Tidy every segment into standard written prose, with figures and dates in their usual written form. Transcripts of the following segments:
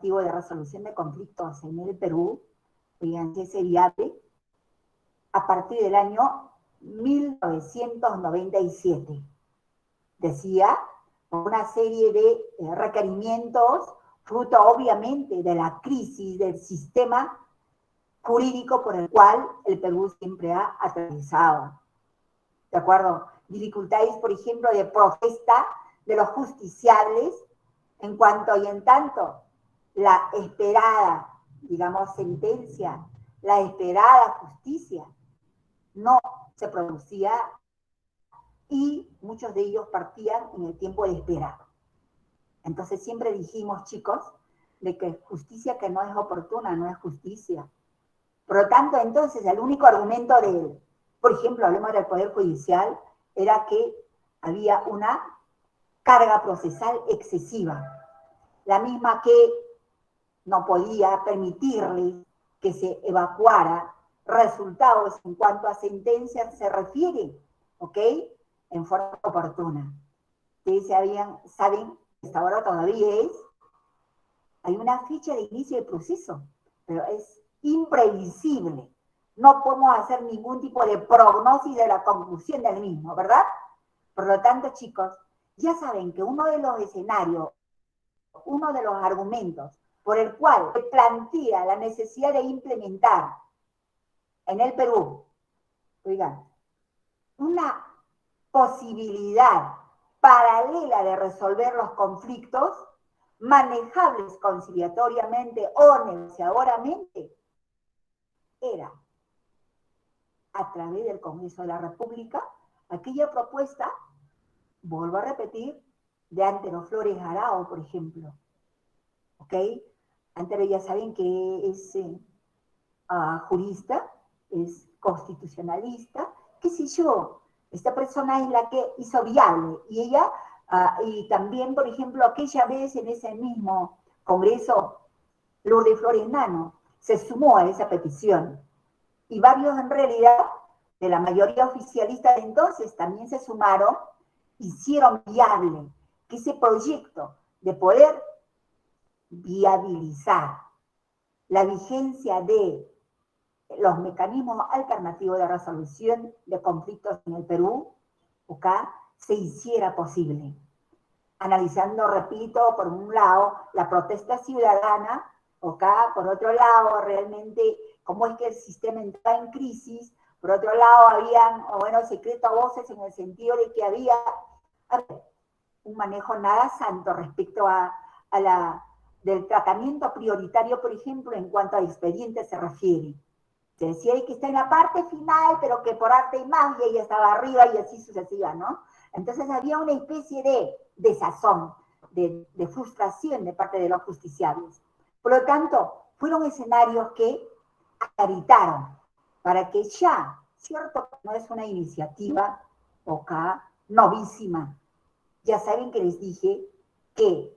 alternativo de resolución de conflictos en el Perú, fíjense, ese viable, a partir del año 1997. Decía, una serie de requerimientos, fruto obviamente de la crisis del sistema jurídico por el cual el Perú siempre ha atravesado. ¿De acuerdo? Dificultades, por ejemplo, de protesta de los justiciables en cuanto y en tanto la esperada, digamos, sentencia, la esperada justicia no se producía y muchos de ellos partían en el tiempo de espera. Entonces siempre dijimos, chicos, de que justicia que no es oportuna no es justicia. Por lo tanto, entonces, el único argumento de, por ejemplo, hablemos del Poder Judicial, era que había una carga procesal excesiva, la misma que no podía permitirle que se evacuara resultados en cuanto a sentencias se refiere, ¿ok? En forma oportuna. Ustedes saben, hasta ahora todavía hay una fecha de inicio del proceso, pero es imprevisible. No podemos hacer ningún tipo de prognosis de la conclusión del mismo, ¿verdad? Por lo tanto, chicos, ya saben que uno de los escenarios, uno de los argumentos por el cual se plantea la necesidad de implementar en el Perú, oigan, una posibilidad paralela de resolver los conflictos manejables conciliatoriamente o negociadoramente, era a través del Congreso de la República aquella propuesta, vuelvo a repetir, de Antero Flores Arao, por ejemplo. ¿Ok? Antero ya saben que es jurista, es constitucionalista, qué sé yo. Esta persona es la que hizo viable. Y ella, y también, por ejemplo, aquella vez en ese mismo Congreso, Lourdes Flores Nano se sumó a esa petición. Y varios en realidad, de la mayoría oficialista de entonces, también se sumaron, hicieron viable que ese proyecto de poder viabilizar la vigencia de los mecanismos alternativos de resolución de conflictos en el Perú, ¿ok?, se hiciera posible. Analizando, repito, por un lado, la protesta ciudadana, ¿ok?, por otro lado, realmente, cómo es que el sistema entraba en crisis, por otro lado, habían, bueno, secreto voces en el sentido de que había un manejo nada santo respecto del tratamiento prioritario, por ejemplo, en cuanto a expedientes se refiere. Se decía que está en la parte final, pero que por arte y magia ella estaba arriba y así sucesiva, ¿no? Entonces había una especie de desazón, de frustración de parte de los justiciables. Por lo tanto, fueron escenarios que acreditaron para que ya, cierto, no es una iniciativa novísima. Ya saben que les dije que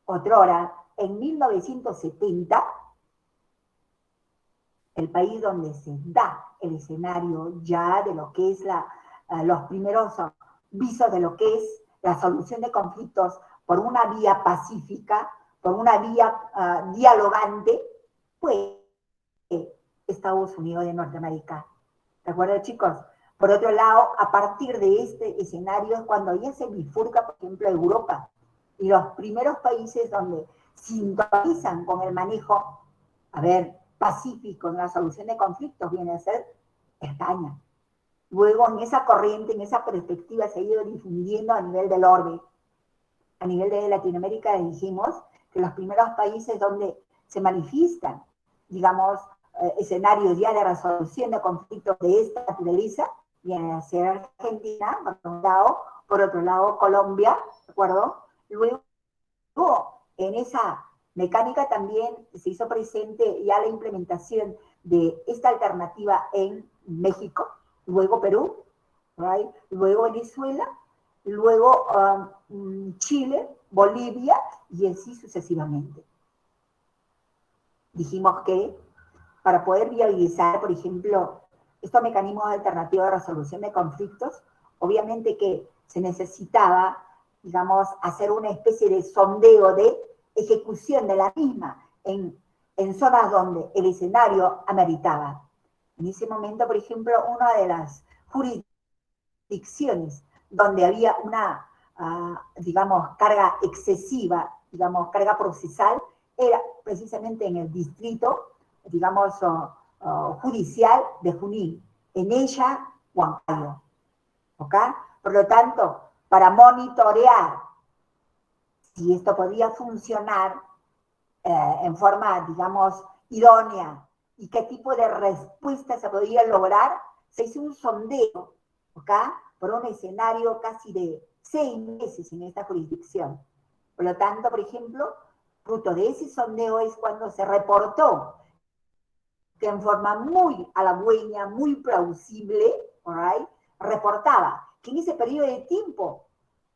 otrora, en 1970, el país donde se da el escenario ya de lo que es los primeros visos de lo que es la solución de conflictos por una vía pacífica, por una vía dialogante, pues Estados Unidos de Norteamérica. ¿De acuerdo, chicos? Por otro lado, a partir de este escenario es cuando ya se bifurca, por ejemplo, Europa. Y los primeros países donde sintonizan con el manejo, pacífico en la solución de conflictos viene a ser España. Luego, en esa corriente, en esa perspectiva, se ha ido difundiendo a nivel del orbe. A nivel de Latinoamérica dijimos que los primeros países donde se manifiestan, digamos, escenarios ya de resolución de conflictos de esta naturaleza, viene a ser Argentina, por otro lado Colombia, ¿de acuerdo? Luego, en esa mecánica también se hizo presente ya la implementación de esta alternativa en México, luego Perú, ¿right?, luego Venezuela, luego Chile, Bolivia, y así sucesivamente. Dijimos que para poder viabilizar, por ejemplo, estos mecanismos alternativos de resolución de conflictos, obviamente que se necesitaba, digamos, hacer una especie de sondeo de ejecución de la misma en zonas donde el escenario ameritaba. En ese momento, por ejemplo, una de las jurisdicciones donde había una, digamos, carga excesiva, digamos, carga procesal, era precisamente en el distrito, digamos, judicial de Junín, en ella, Huancayo. ¿Ok? Por lo tanto, para monitorear si esto podía funcionar en forma, digamos, idónea y qué tipo de respuesta se podía lograr, se hizo un sondeo, ¿ok? Por un escenario casi de 6 meses en esta jurisdicción. Por lo tanto, por ejemplo, fruto de ese sondeo es cuando se reportó que en forma muy halagüeña, muy plausible, right, reportaba que en ese periodo de tiempo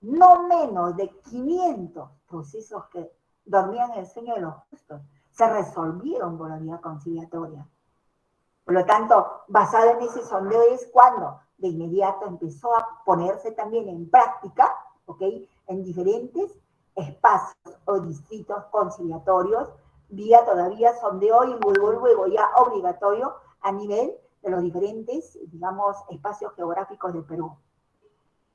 no menos de 500 procesos que dormían el sueño de los justos se resolvieron por la vía conciliatoria. Por lo tanto, basado en ese sondeo es cuando de inmediato empezó a ponerse también en práctica, ¿ok? En diferentes espacios o distritos conciliatorios, vía todavía sondeo y luego ya obligatorio a nivel de los diferentes, digamos, espacios geográficos del Perú.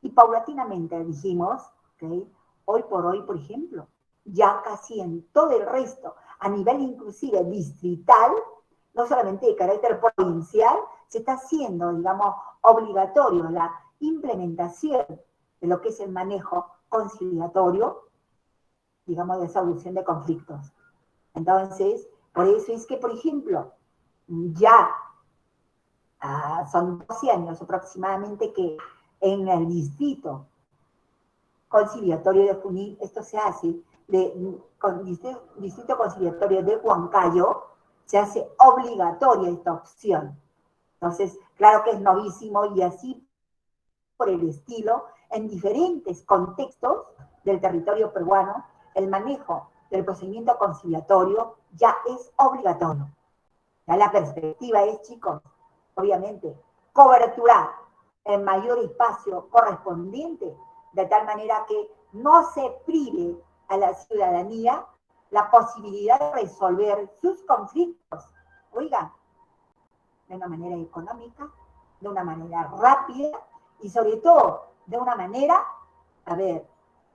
Y paulatinamente dijimos, ¿okay? Hoy por hoy, por ejemplo, ya casi en todo el resto, a nivel inclusive distrital, no solamente de carácter provincial, se está haciendo, digamos, obligatorio la implementación de lo que es el manejo conciliatorio, digamos, de solución de conflictos. Entonces, por eso es que, por ejemplo, ya son 12 años aproximadamente que en el distrito conciliatorio de Junín, esto se hace, distrito conciliatorio de Huancayo, se hace obligatoria esta opción. Entonces, claro que es novísimo y así por el estilo, en diferentes contextos del territorio peruano, el manejo del procedimiento conciliatorio ya es obligatorio. Ya la perspectiva es, chicos, obviamente, coberturar el mayor espacio correspondiente, de tal manera que no se prive a la ciudadanía la posibilidad de resolver sus conflictos, oigan, de una manera económica, de una manera rápida y sobre todo de una manera,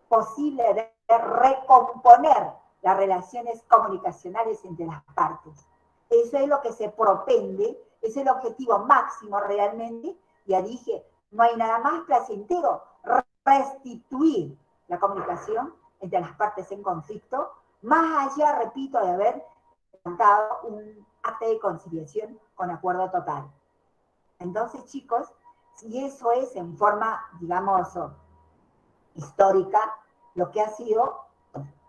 posible de recomponer las relaciones comunicacionales entre las partes. Eso es lo que se propende, es el objetivo máximo realmente. Ya dije, no hay nada más placentero, restituir la comunicación entre las partes en conflicto, más allá, repito, de haber levantado un acta de conciliación con acuerdo total. Entonces, chicos, si eso es en forma, digamos, histórica, lo que ha sido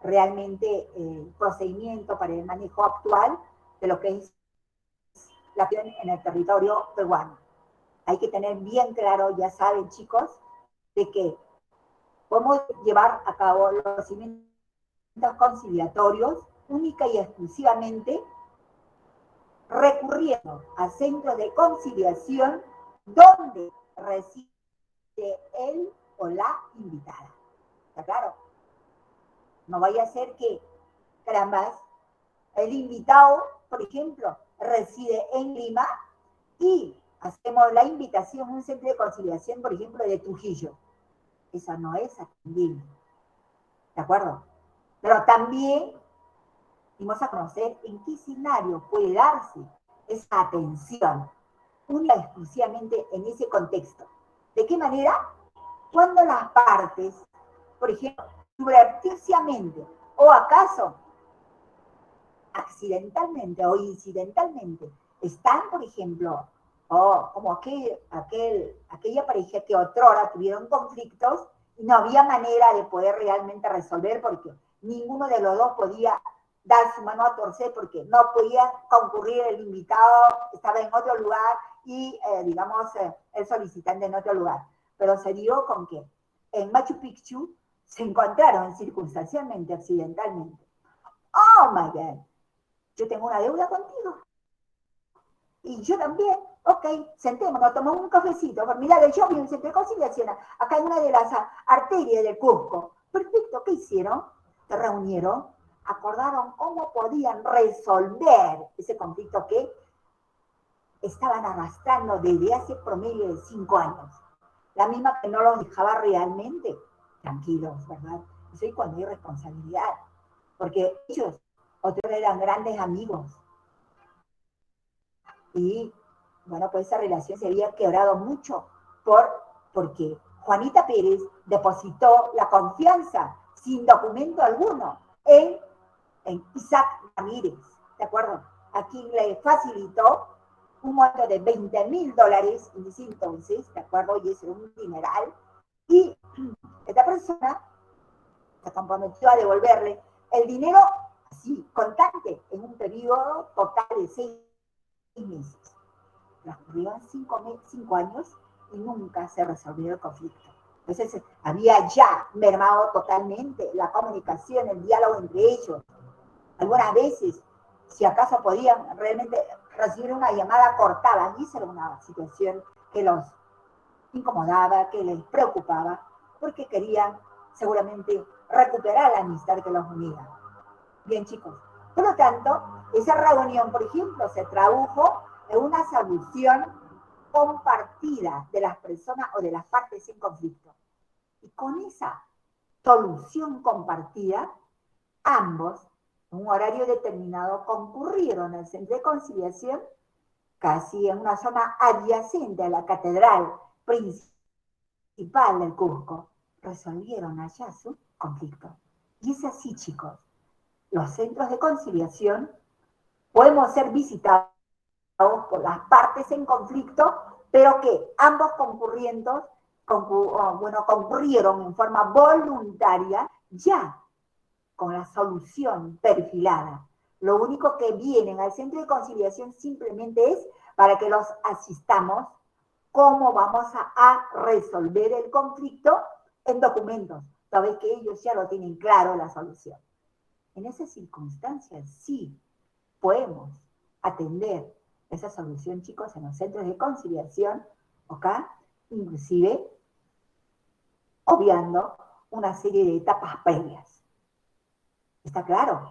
realmente el procedimiento para el manejo actual de lo que es la acción en el territorio peruano. Hay que tener bien claro, ya saben, chicos, de que podemos llevar a cabo los procedimientos conciliatorios única y exclusivamente recurriendo a centros de conciliación donde reside él o la invitada. ¿Está claro? No vaya a ser que, carambas, el invitado, por ejemplo, reside en Lima y hacemos la invitación a un centro de conciliación, por ejemplo, de Trujillo. Eso no es atendible. ¿De acuerdo? Pero también dimos a conocer en qué escenario puede darse esa atención, única y exclusivamente en ese contexto. ¿De qué manera? Cuando las partes, por ejemplo, subrepticiamente o acaso accidentalmente o incidentalmente están, por ejemplo, como aquella pareja que otrora tuvieron conflictos y no había manera de poder realmente resolver porque ninguno de los dos podía dar su mano a torcer porque no podía concurrir el invitado, estaba en otro lugar y, el solicitante en otro lugar. Pero se dio con que en Machu Picchu se encontraron circunstancialmente, accidentalmente. Oh my God, yo tengo una deuda contigo. Y yo también, ok, sentémonos, tomamos un cafecito. Mira, yo vi un centro de conciliación acá en una de las arterias del Cusco. Perfecto, ¿qué hicieron? Se reunieron, acordaron cómo podían resolver ese conflicto que estaban arrastrando desde hace promedio de 5 años. La misma que no los dejaba realmente tranquilos, ¿verdad? Eso es cuando hay responsabilidad, porque ellos, otros eran grandes amigos, y bueno, pues esa relación se había quebrado mucho porque Juanita Pérez depositó la confianza sin documento alguno en Isaac Ramírez, ¿de acuerdo? A quien le facilitó un monto de $20,000 en ese entonces, ¿de acuerdo? Y eso era un dineral. Y esta persona se comprometió a devolverle el dinero así, contante, en un periodo total de 6 meses. Transcurrieron 5 años y nunca se resolvió el conflicto. Entonces había ya mermado totalmente la comunicación, el diálogo entre ellos. Algunas veces, si acaso podían realmente recibir una llamada cortada, y esa era una situación que los incomodaba, que les preocupaba, porque querían seguramente recuperar la amistad que los unía. Bien, chicos. Por lo tanto, esa reunión, por ejemplo, se tradujo en una solución compartida de las personas o de las partes en conflicto. Y con esa solución compartida, ambos, en un horario determinado, concurrieron al centro de conciliación, casi en una zona adyacente a la catedral principal del Cusco. Resolvieron allá su conflicto. Y es así, chicos. Los centros de conciliación podemos ser visitados por las partes en conflicto, pero que ambos concurrieron en forma voluntaria ya con la solución perfilada. Lo único que vienen al centro de conciliación simplemente es para que los asistamos cómo vamos a resolver el conflicto en documentos. Sabes que ellos ya lo tienen claro la solución. En esas circunstancias sí podemos atender esa solución, chicos, en los centros de conciliación, ¿ok? Inclusive obviando una serie de etapas previas. ¿Está claro?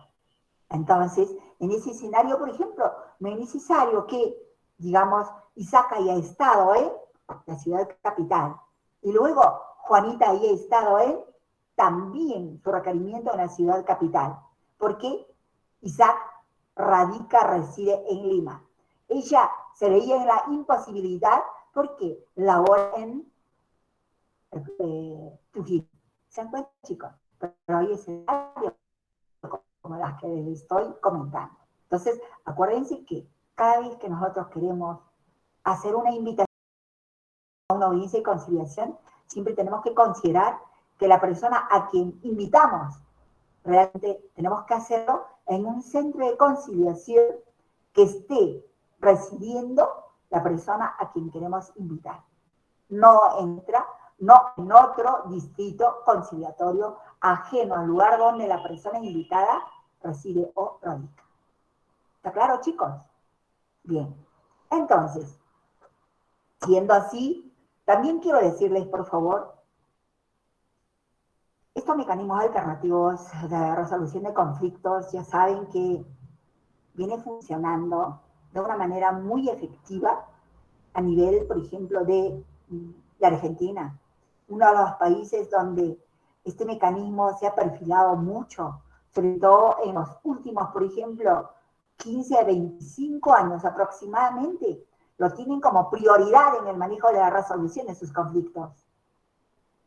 Entonces, en ese escenario, por ejemplo, no es necesario que, digamos, Isaac haya estado en la ciudad capital y luego Juanita haya estado en también su requerimiento en la ciudad capital. ¿Por qué? Isaac reside en Lima. Ella se veía en la imposibilidad porque labora en Trujillo. ¿Se dan cuenta, chicos? Pero hay escenarios como las que les estoy comentando. Entonces, acuérdense que cada vez que nosotros queremos hacer una invitación a una audiencia de conciliación, siempre tenemos que considerar que la persona a quien invitamos, realmente tenemos que hacerlo en un centro de conciliación que esté residiendo la persona a quien queremos invitar. No en otro distrito conciliatorio ajeno al lugar donde la persona invitada reside o radica. ¿Está claro, chicos? Bien. Entonces, siendo así, también quiero decirles, por favor, estos mecanismos alternativos de resolución de conflictos ya saben que viene funcionando de una manera muy efectiva a nivel, por ejemplo, de la Argentina, uno de los países donde este mecanismo se ha perfilado mucho, sobre todo en los últimos, por ejemplo, 15 a 25 años aproximadamente, lo tienen como prioridad en el manejo de la resolución de sus conflictos.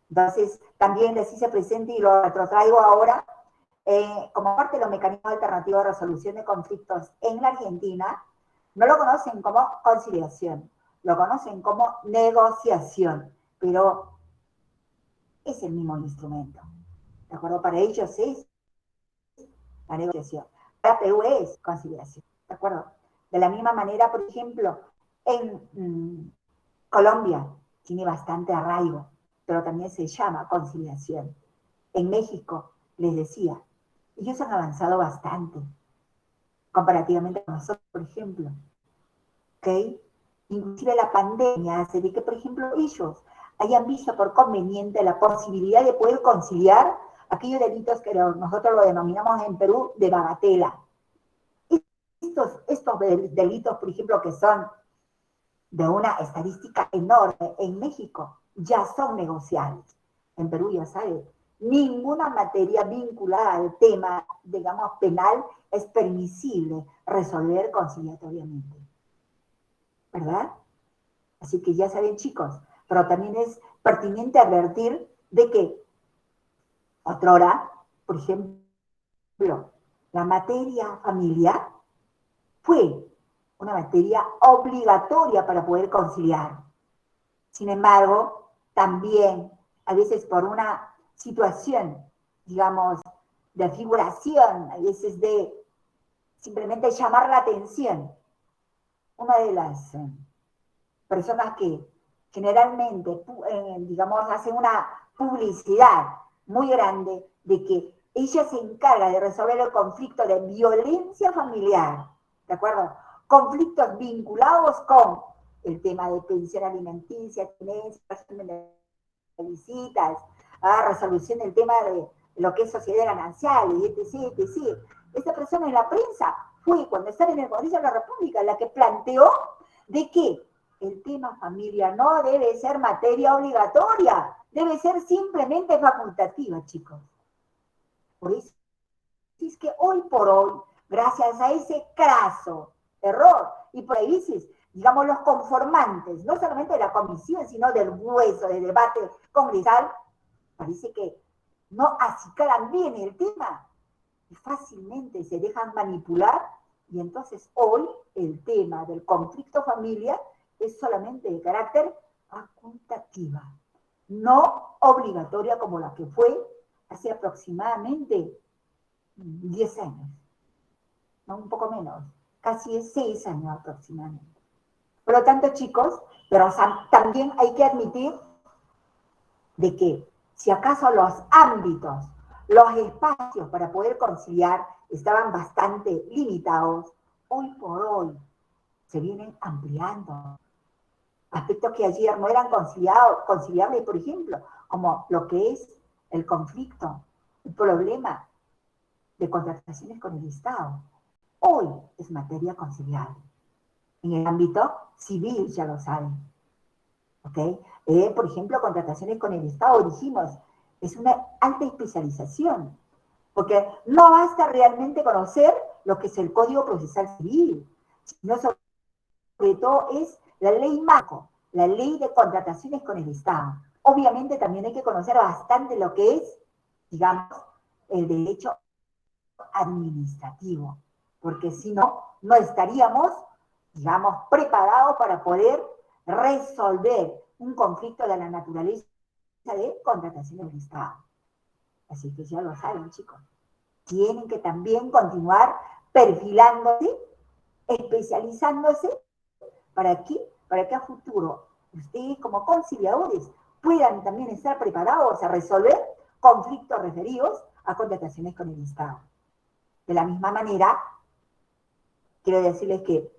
Entonces, también les hice presente y lo retrotraigo ahora, como parte de los mecanismos alternativos de resolución de conflictos en la Argentina, no lo conocen como conciliación, lo conocen como negociación, pero es el mismo instrumento. ¿De acuerdo? Para ellos es la negociación. Para Perú es conciliación. ¿De acuerdo? De la misma manera, por ejemplo, en Colombia tiene bastante arraigo, pero también se llama conciliación. En México, les decía, ellos han avanzado bastante, comparativamente con nosotros, por ejemplo. ¿Ok? Inclusive la pandemia hace de que, por ejemplo, ellos hayan visto por conveniente la posibilidad de poder conciliar aquellos delitos que nosotros lo denominamos en Perú de bagatela. Estos delitos, por ejemplo, que son de una estadística enorme en México, ya son negociables. En Perú, ya sabe, ninguna materia vinculada al tema, digamos, penal es permisible resolver conciliatoriamente. ¿Verdad? Así que ya saben, chicos, pero también es pertinente advertir de que otrora, por ejemplo, la materia familiar fue una materia obligatoria para poder conciliar. Sin embargo, también, a veces por una situación, digamos, de figuración, a veces de simplemente llamar la atención, una de las personas que generalmente, digamos, hacen una publicidad muy grande de que ella se encarga de resolver el conflicto de violencia familiar, ¿de acuerdo? Conflictos vinculados con el tema de pensión alimenticia, tenencia, de visitas, resolución del tema de lo que es sociedad ganancial, etc, etc. Esta persona en la prensa fue, cuando estaba en el Congreso de la República, la que planteó de que el tema familia no debe ser materia obligatoria, debe ser simplemente facultativa, chicos. Por eso es que hoy por hoy, gracias a ese craso error, y por ahí dices, digamos, los conformantes, no solamente de la comisión, sino del hueso de debate congresal, parece que no acicalan bien el tema y fácilmente se dejan manipular, y entonces hoy el tema del conflicto familiar es solamente de carácter facultativa, no obligatoria como la que fue hace aproximadamente 10 años, no, un poco menos, casi 6 años aproximadamente. Por lo tanto, chicos, pero también hay que admitir de que si acaso los ámbitos, los espacios para poder conciliar estaban bastante limitados, hoy por hoy se vienen ampliando. Aspectos que ayer no eran conciliables, por ejemplo, como lo que es el conflicto, el problema de contrataciones con el Estado. Hoy es materia conciliable. En el ámbito civil, ya lo saben. ¿Okay? Por ejemplo, contrataciones con el Estado, dijimos, es una alta especialización, porque no basta realmente conocer lo que es el Código Procesal Civil, sino sobre todo es la ley marco, la ley de contrataciones con el Estado. Obviamente también hay que conocer bastante lo que es, digamos, el derecho administrativo, porque si no, no estaríamos, digamos, preparados para poder resolver un conflicto de la naturaleza de contratación del Estado. Así que ya lo saben, chicos. Tienen que también continuar perfilándose, especializándose, ¿para qué? Para que a futuro ustedes como conciliadores puedan también estar preparados a resolver conflictos referidos a contrataciones con el Estado. De la misma manera, quiero decirles que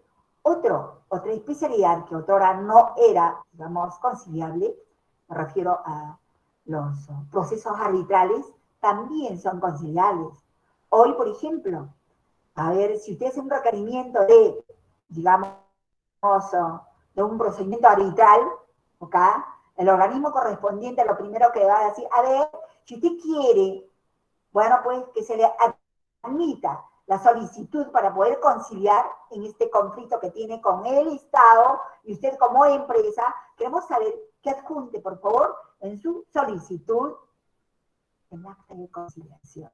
otra especialidad que otrora no era, digamos, conciliable, me refiero a los procesos arbitrales, también son conciliables. Hoy, por ejemplo, a ver, si usted hace un requerimiento de, digamos, de un procedimiento arbitral, ¿ok? El organismo correspondiente lo primero que va a decir, a ver, si usted quiere, bueno, pues que se le admita la solicitud para poder conciliar en este conflicto que tiene con el Estado, y usted como empresa, queremos saber que adjunte, por favor, en su solicitud el acta de conciliación.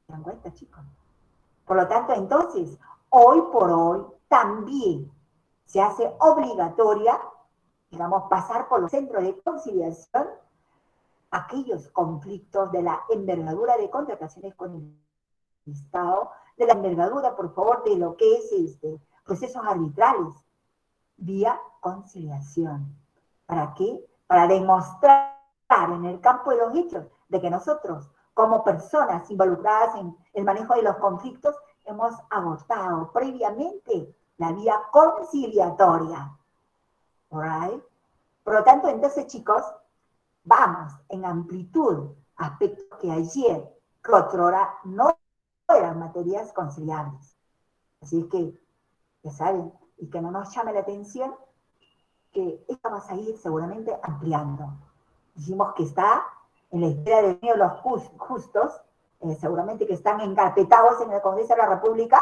¿Se dan cuenta, chicos? Por lo tanto, entonces, hoy por hoy, también se hace obligatoria, digamos, pasar por los centros de conciliación aquellos conflictos de la envergadura de contrataciones con el Estado, de la envergadura, por favor, de lo que es procesos arbitrales, vía conciliación. ¿Para qué? Para demostrar en el campo de los hechos de que nosotros, como personas involucradas en el manejo de los conflictos, hemos agotado previamente la vía conciliatoria. ¿All right? Por lo tanto, entonces, chicos, vamos en amplitud aspectos que ayer, que otrora, no eran materias conciliables. Así que, ya saben, y que no nos llame la atención, que esta va a seguir seguramente ampliando. Dijimos que está en la espera de los justos, seguramente que están encarpetados en el Congreso de la República,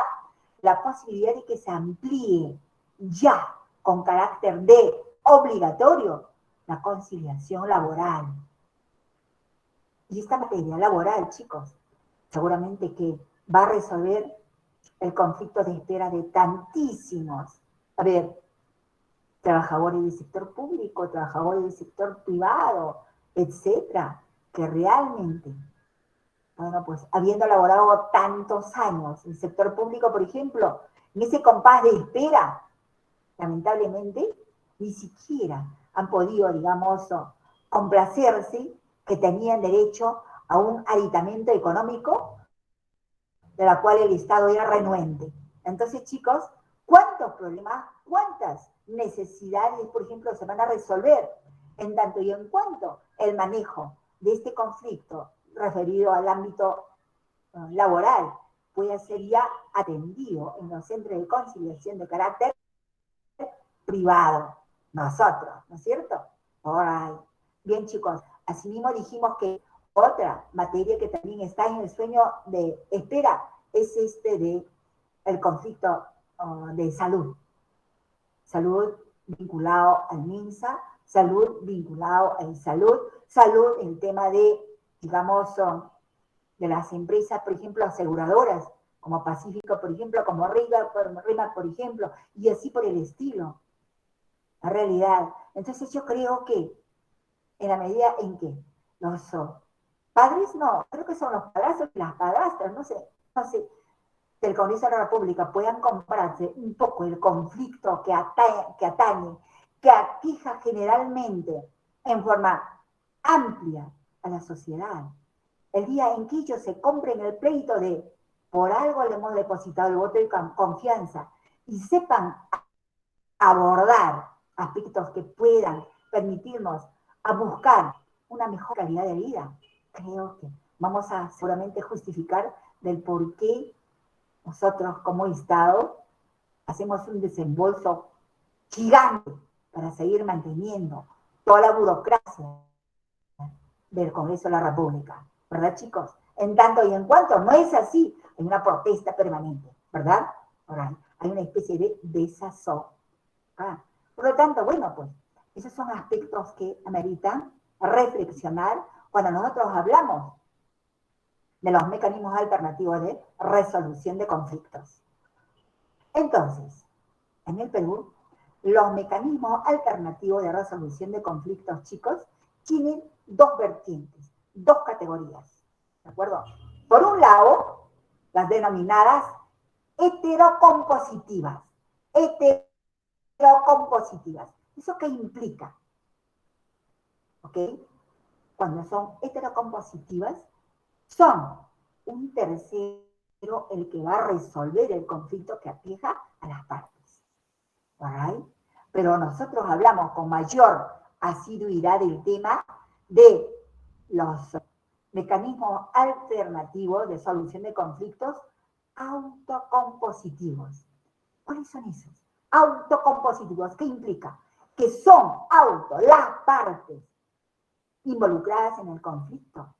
la posibilidad de que se amplíe ya con carácter de obligatorio la conciliación laboral. Y esta materia laboral, chicos, seguramente que va a resolver el conflicto de espera de tantísimos, a ver, trabajadores del sector público, trabajadores del sector privado, etcétera, que realmente, bueno, pues habiendo laborado tantos años en el sector público, por ejemplo, en ese compás de espera, lamentablemente, ni siquiera han podido, digamos, complacerse que tenían derecho a un aditamento económico de la cual el Estado era renuente. Entonces, chicos, ¿cuántos problemas, cuántas necesidades, por ejemplo, se van a resolver en tanto y en cuanto el manejo de este conflicto referido al ámbito laboral pueda ser ya atendido en los centros de conciliación de carácter privado? Nosotros, ¿no es cierto? Alright. Bien, chicos, asimismo dijimos que otra materia que también está en el sueño de espera es de el conflicto de salud. Salud vinculado al MINSA, salud vinculado a salud en el tema de, digamos, de las empresas, por ejemplo, aseguradoras, como Pacífico, por ejemplo, como RIMAC, por ejemplo, y así por el estilo. La realidad. Entonces yo creo que en la medida en que los padres, no, creo que son los padrastros y las padrastras, no sé, del Congreso de la República puedan comprarse un poco el conflicto que atañe, que aqueja generalmente en forma amplia a la sociedad. El día en que ellos se compren el pleito de por algo le hemos depositado el voto de confianza y sepan abordar aspectos que puedan permitirnos a buscar una mejor calidad de vida, creo que vamos a seguramente justificar del por qué nosotros como Estado hacemos un desembolso gigante para seguir manteniendo toda la burocracia del Congreso de la República, ¿verdad, chicos? En tanto y en cuanto no es así, hay una protesta permanente, ¿verdad? Ahora, hay una especie de desazón. Por lo tanto, bueno, pues esos son aspectos que ameritan reflexionar cuando nosotros hablamos de los mecanismos alternativos de resolución de conflictos. Entonces, en el Perú, los mecanismos alternativos de resolución de conflictos, chicos, tienen dos vertientes, dos categorías, ¿de acuerdo? Por un lado, las denominadas heterocompositivas. Heterocompositivas. ¿Eso qué implica? ¿Ok? Cuando son heterocompositivas, son un tercero el que va a resolver el conflicto que aqueja a las partes. ¿Right? Pero nosotros hablamos con mayor asiduidad del tema de los mecanismos alternativos de solución de conflictos autocompositivos. ¿Cuáles son esos? Autocompositivos, ¿qué implica? Que son las partes involucradas en el conflicto,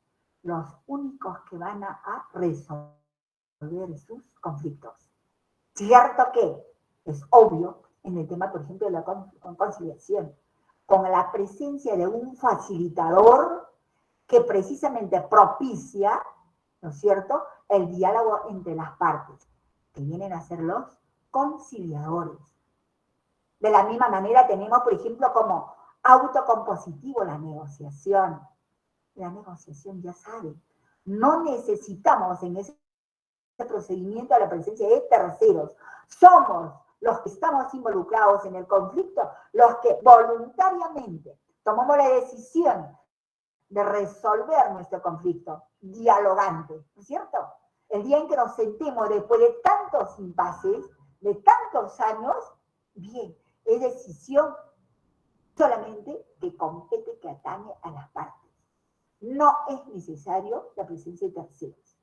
los únicos que van a resolver sus conflictos. Cierto que es obvio en el tema, por ejemplo, de la conciliación, con la presencia de un facilitador que precisamente propicia, ¿no es cierto?, el diálogo entre las partes, que vienen a ser los conciliadores. De la misma manera tenemos, por ejemplo, como autocompositivo la negociación. La negociación, ya saben, no necesitamos en ese procedimiento a la presencia de terceros. Somos los que estamos involucrados en el conflicto, los que voluntariamente tomamos la decisión de resolver nuestro conflicto, dialogante, ¿no es cierto? El día en que nos sentemos después de tantos impases, de tantos años, bien, es decisión solamente que compete, que atañe a las partes. no es necesario la presencia de terceros.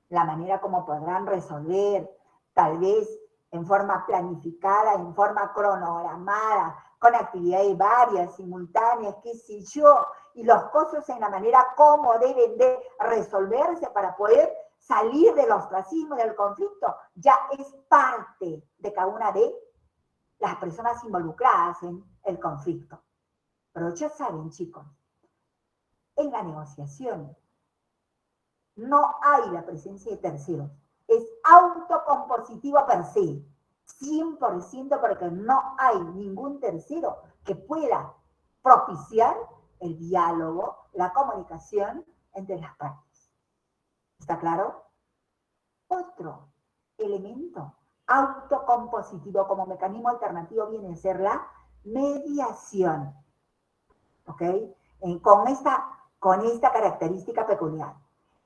La manera como podrán resolver, tal vez en forma planificada, en forma cronogramada, con actividades varias, simultáneas, qué sé yo, y los cosas en la manera como deben de resolverse para poder salir del ostracismo, del conflicto, ya es parte de cada una de las personas involucradas en el conflicto. Pero ya saben, chicos, en la negociación no hay la presencia de terceros. Es autocompositivo per se, 100% porque no hay ningún tercero que pueda propiciar el diálogo, la comunicación entre las partes. ¿Está claro? Otro elemento autocompositivo como mecanismo alternativo viene a ser la mediación. ¿Ok? Con esta característica peculiar.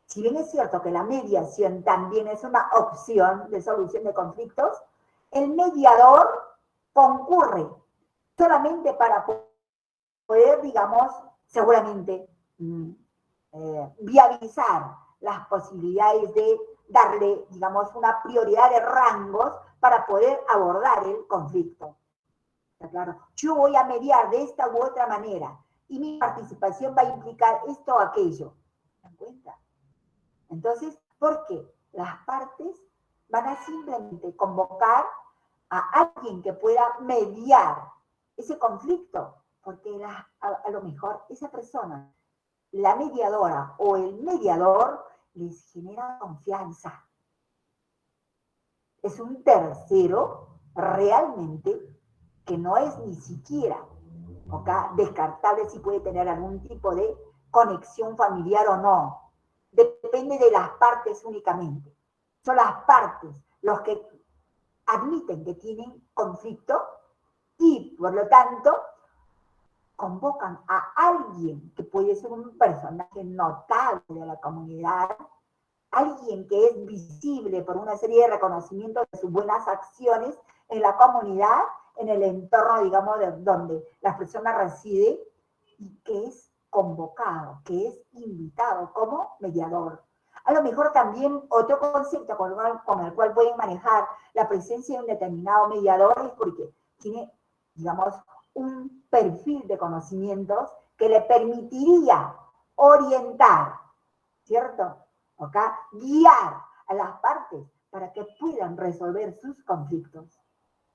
Si bien es cierto que la mediación también es una opción de solución de conflictos, el mediador concurre solamente para poder, digamos, seguramente viabilizar las posibilidades de darle, digamos, una prioridad de rangos para poder abordar el conflicto. ¿Está claro? Yo voy a mediar de esta u otra manera y mi participación va a implicar esto o aquello. ¿Se dan cuenta? Entonces, ¿por qué? Las partes van a simplemente convocar a alguien que pueda mediar ese conflicto, porque a lo mejor esa persona, la mediadora o el mediador, les genera confianza. Es un tercero realmente que no es ni siquiera descartable si puede tener algún tipo de conexión familiar o no. Depende de las partes únicamente. Son las partes los que admiten que tienen conflicto y, por lo tanto, convocan a alguien que puede ser un personaje notable de la comunidad, alguien que es visible por una serie de reconocimientos de sus buenas acciones en la comunidad, en el entorno, digamos, de donde la persona reside, y que es convocado, que es invitado como mediador. A lo mejor también otro concepto con el cual pueden manejar la presencia de un determinado mediador es porque tiene, digamos, un perfil de conocimientos que le permitiría orientar, ¿cierto? Guiar a las partes para que puedan resolver sus conflictos.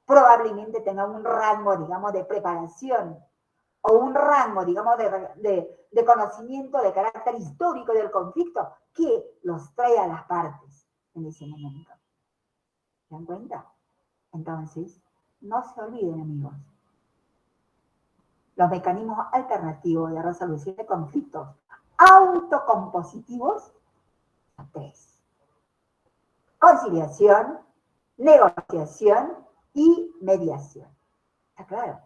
Probablemente tengan un rango, digamos, de preparación o un rango, digamos, de conocimiento de carácter histórico del conflicto que los trae a las partes en ese momento. ¿Se dan cuenta? Entonces, no se olviden, amigos. Los mecanismos alternativos de resolución de conflictos autocompositivos son 3. Conciliación, negociación y mediación. ¿Está claro?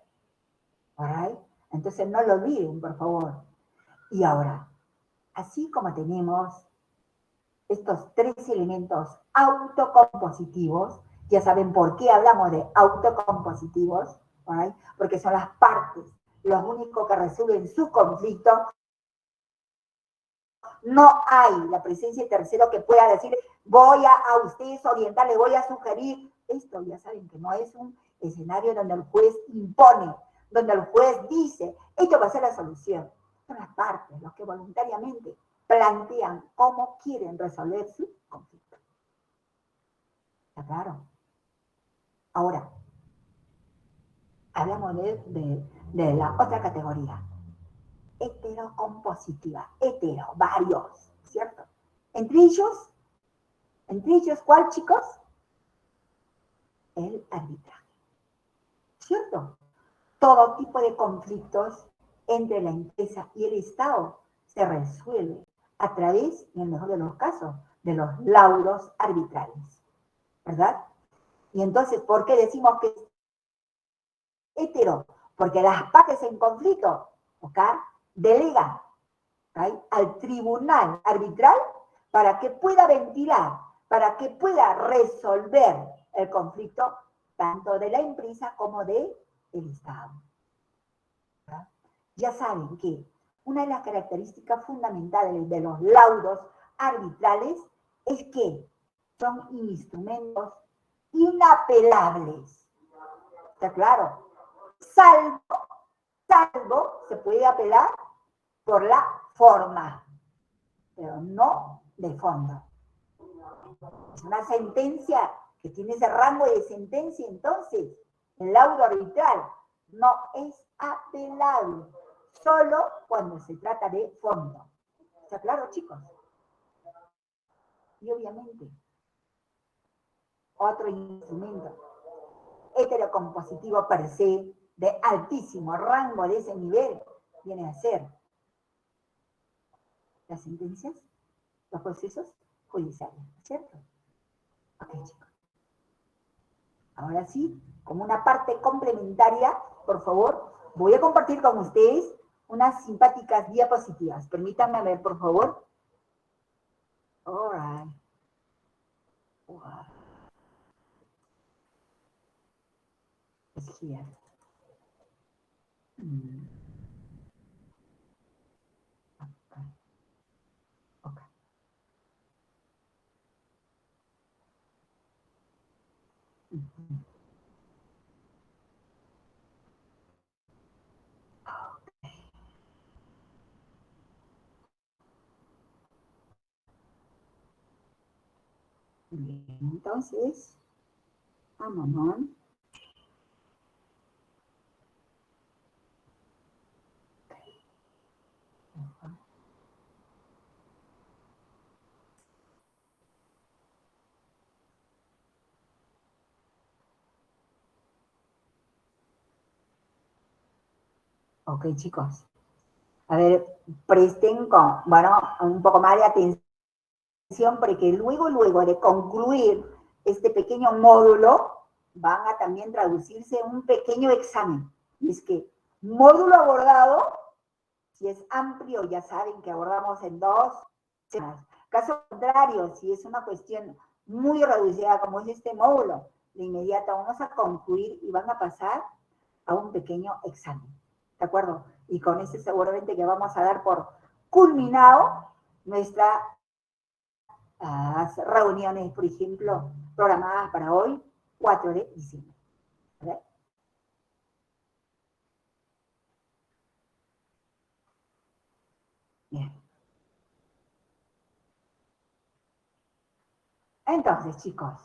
¿Alright? Entonces no lo olviden, por favor. Y ahora, así como tenemos estos 3 elementos autocompositivos, ya saben por qué hablamos de autocompositivos, ¿alright? Porque son las partes los únicos que resuelven su conflicto. No hay la presencia de tercero que pueda decir, voy a ustedes orientar, les voy a sugerir. Esto ya saben que no es un escenario donde el juez impone, donde el juez dice, esto va a ser la solución. Son las partes los que voluntariamente plantean cómo quieren resolver su conflicto. ¿Está claro? Ahora, hablamos de la otra categoría. Heterocompositiva. Varios, ¿cierto? Entre ellos, ¿cuál, chicos? El arbitraje. ¿Cierto? Todo tipo de conflictos entre la empresa y el Estado se resuelve a través, en el mejor de los casos, de los laudos arbitrales. ¿Verdad? Y entonces, ¿por qué decimos que es hetero? Porque las partes en conflicto, delegan al tribunal arbitral para que pueda ventilar, para que pueda resolver el conflicto tanto de la empresa como del Estado. ya saben que una de las características fundamentales de los laudos arbitrales es que son instrumentos inapelables. ¿Está claro? Salvo se puede apelar por la forma, pero no de fondo. Es una sentencia que tiene ese rango de sentencia, entonces el laudo arbitral no es apelable, solo cuando se trata de fondo. ¿Está claro, chicos? Y obviamente, otro instrumento heterocompositivo per se, de altísimo rango de ese nivel, viene a ser las sentencias, los procesos judiciales, ¿cierto? Ok, chicos. Ahora sí, como una parte complementaria, por favor, voy a compartir con ustedes unas simpáticas diapositivas. Permítanme ver, por favor. All right. Wow. It's here. Okay. Okay. Bien, entonces, vámonos. Ok, chicos. A ver, presten un poco más de atención porque luego de concluir este pequeño módulo, van a también traducirse un pequeño examen. Y es que módulo abordado, si es amplio, ya saben que abordamos en 2 semanas. Caso contrario, si es una cuestión muy reducida como es este módulo, de inmediato vamos a concluir y van a pasar a un pequeño examen. ¿De acuerdo? Y con ese seguramente que vamos a dar por culminado nuestras reuniones, por ejemplo, programadas para hoy, 4 de diciembre. ¿Vale? Bien. Entonces, chicos,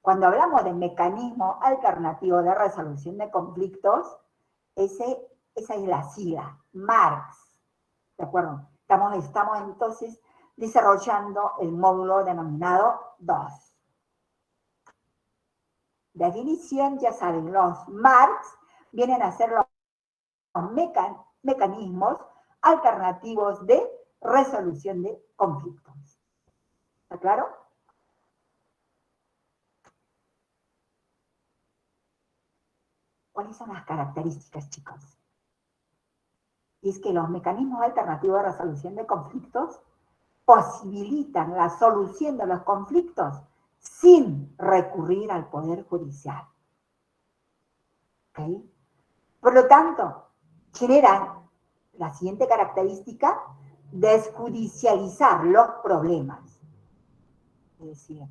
cuando hablamos de mecanismo alternativo de resolución de conflictos, esa es la sigla, MARCS. ¿De acuerdo? Estamos entonces desarrollando el módulo denominado 2. Definición, ya saben, los MARCS vienen a ser los mecanismos alternativos de resolución de conflictos. ¿Está claro? ¿Cuáles son las características, chicos? Y es que los mecanismos alternativos de resolución de conflictos posibilitan la solución de los conflictos sin recurrir al Poder Judicial. ¿Ok? Por lo tanto, generan la siguiente característica: desjudicializar los problemas. Es decir,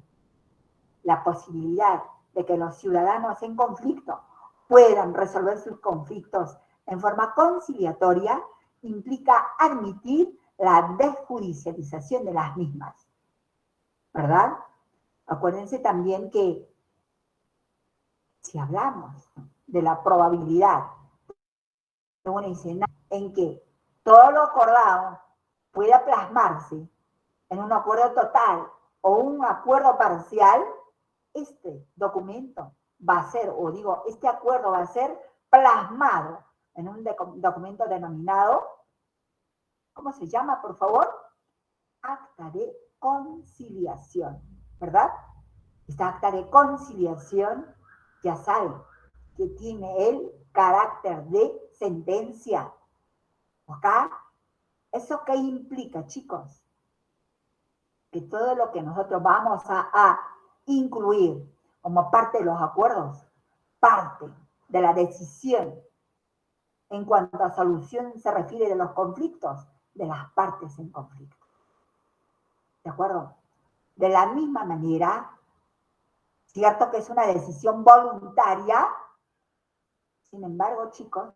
la posibilidad de que los ciudadanos en conflicto puedan resolver sus conflictos en forma conciliatoria implica admitir la desjudicialización de las mismas. ¿Verdad? Acuérdense también que si hablamos de la probabilidad de un escenario en que todo lo acordado pueda plasmarse en un acuerdo total o un acuerdo parcial, este documento va a ser, o digo, este acuerdo va a ser plasmado en un documento denominado, ¿cómo se llama, por favor? Acta de conciliación, ¿verdad? Esta acta de conciliación, ya saben, que tiene el carácter de sentencia. ¿Acá? ¿Eso qué implica, chicos? Que todo lo que nosotros vamos a incluir como parte de los acuerdos, parte de la decisión en cuanto a solución se refiere de los conflictos de las partes en conflicto. ¿De acuerdo? De la misma manera, cierto que es una decisión voluntaria, sin embargo, chicos,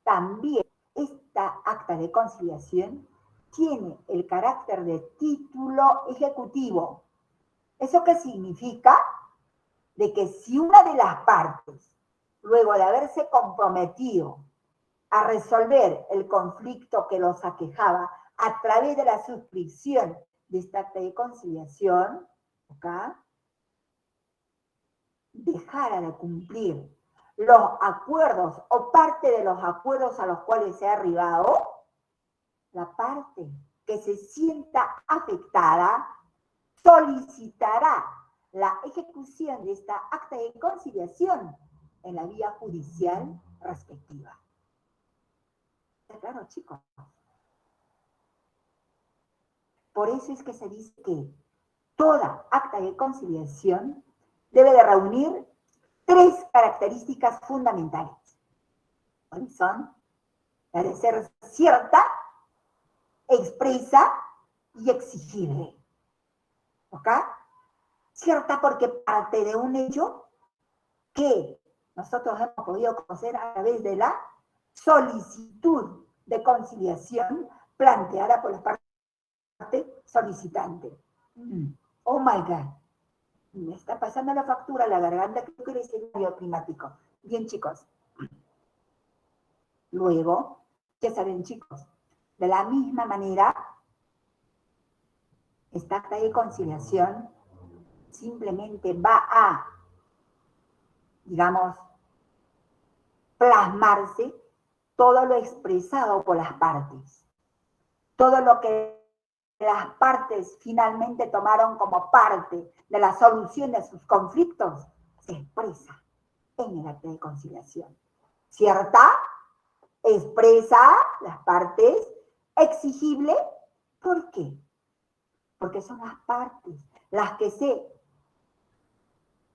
también esta acta de conciliación tiene el carácter de título ejecutivo. ¿Eso qué significa? De que si una de las partes, luego de haberse comprometido a resolver el conflicto que los aquejaba a través de la suscripción de esta acta de conciliación, ¿okay?, dejara de cumplir los acuerdos o parte de los acuerdos a los cuales se ha arribado, la parte que se sienta afectada solicitará la ejecución de esta acta de conciliación en la vía judicial respectiva. ¿Está claro, chicos? Por eso es que se dice que toda acta de conciliación debe de reunir 3 características fundamentales. ¿Cuáles son? La de ser cierta, expresa y exigible. ¿Ok? Cierta porque parte de un hecho que nosotros hemos podido conocer a través de la solicitud de conciliación planteada por la parte solicitante. Oh my God. Me está pasando la factura a la garganta, creo que el escenario climático. Bien, chicos. Luego, ya saben, chicos, de la misma manera, esta acta de conciliación simplemente va a, digamos, plasmarse todo lo expresado por las partes. Todo lo que las partes finalmente tomaron como parte de la solución de sus conflictos se expresa en el acta de conciliación. ¿Cierta? Expresa las partes, exigible. ¿Por qué? Porque son las partes las que se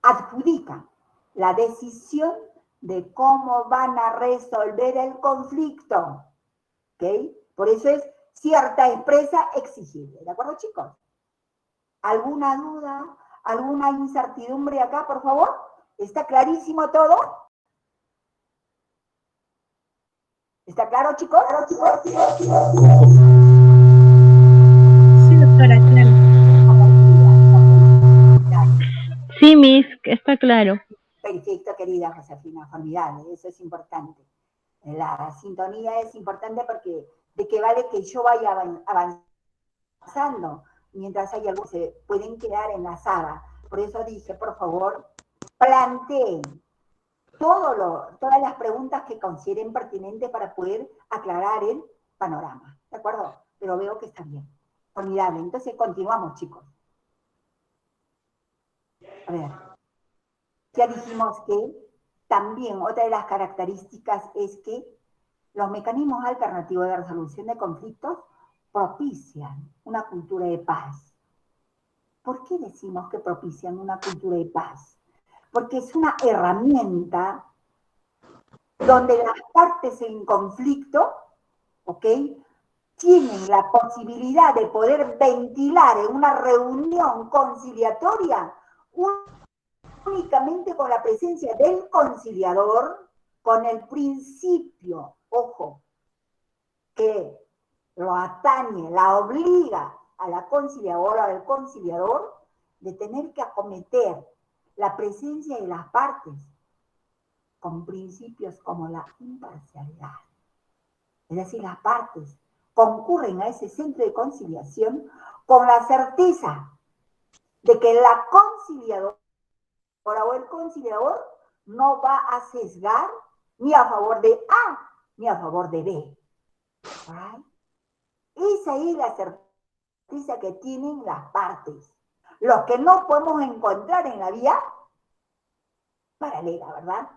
adjudican la decisión de cómo van a resolver el conflicto. ¿Ok? Por eso es cierta, expresa, exigible. ¿De acuerdo, chicos? ¿Alguna duda? ¿Alguna incertidumbre acá, por favor? ¿Está clarísimo todo? ¿Está claro, chicos? Sí, doctora, claro. Sí, Miss, está claro. Perfecto, querida Josefina, formidable, eso es importante. La sintonía es importante porque de que vale que yo vaya avanzando, mientras hay algo que se pueden quedar en la saga. Por eso dije, por favor, planteen todas las preguntas que consideren pertinentes para poder aclarar el panorama, ¿de acuerdo? Pero veo que está bien, formidable. Entonces continuamos, chicos. A ver, ya dijimos que también otra de las características es que los mecanismos alternativos de resolución de conflictos propician una cultura de paz. ¿Por qué decimos que propician una cultura de paz? Porque es una herramienta donde las partes en conflicto, ¿ok?, tienen la posibilidad de poder ventilar en una reunión conciliatoria únicamente con la presencia del conciliador, con el principio, ojo, que lo atañe, la obliga a la conciliadora o al conciliador de tener que acometer la presencia de las partes con principios como la imparcialidad. Es decir, las partes concurren a ese centro de conciliación con la certeza de que la conciliadora o el conciliador no va a sesgar ni a favor de A ni a favor de B. ¿Right? Esa es la certeza que tienen las partes. Lo que no podemos encontrar en la vía paralela, ¿verdad?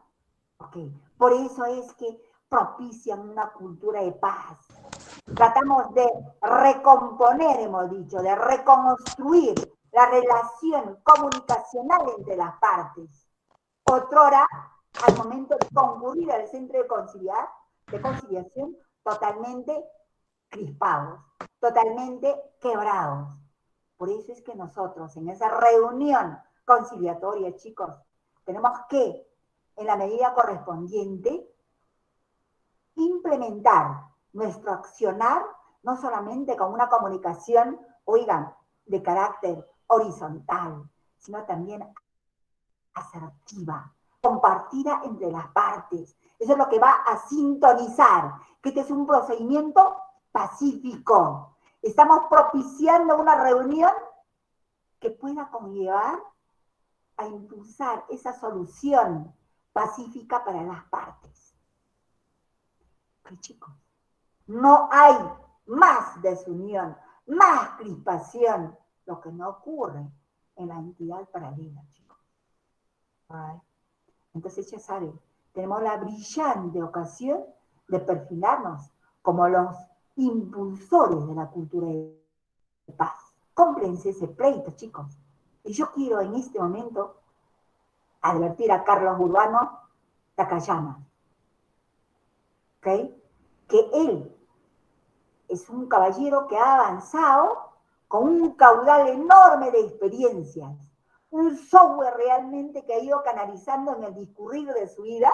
Okay. Por eso es que propician una cultura de paz. Tratamos de recomponer, hemos dicho, de reconstruir la relación comunicacional entre las partes. Otrora al momento de concurrir al centro de conciliación totalmente crispados, totalmente quebrados. Por eso es que nosotros en esa reunión conciliatoria, chicos, tenemos que, en la medida correspondiente, implementar nuestro accionar, no solamente con una comunicación, oigan, de carácter horizontal, sino también asertiva, compartida entre las partes. Eso es lo que va a sintonizar, que este es un procedimiento pacífico. Estamos propiciando una reunión que pueda conllevar a impulsar esa solución pacífica para las partes. ¿Qué, chicos? No hay más desunión, más crispación, lo que no ocurre en la entidad paralela, chicos. ¿Vale? Entonces ya saben, tenemos la brillante ocasión de perfilarnos como los impulsores de la cultura de paz. Cómprense ese pleito, chicos. Y yo quiero en este momento advertir a Carlos Urbano Takayama, ¿ok? Que él es un caballero que ha avanzado con un caudal enorme de experiencias, un software realmente que ha ido canalizando en el discurrir de su vida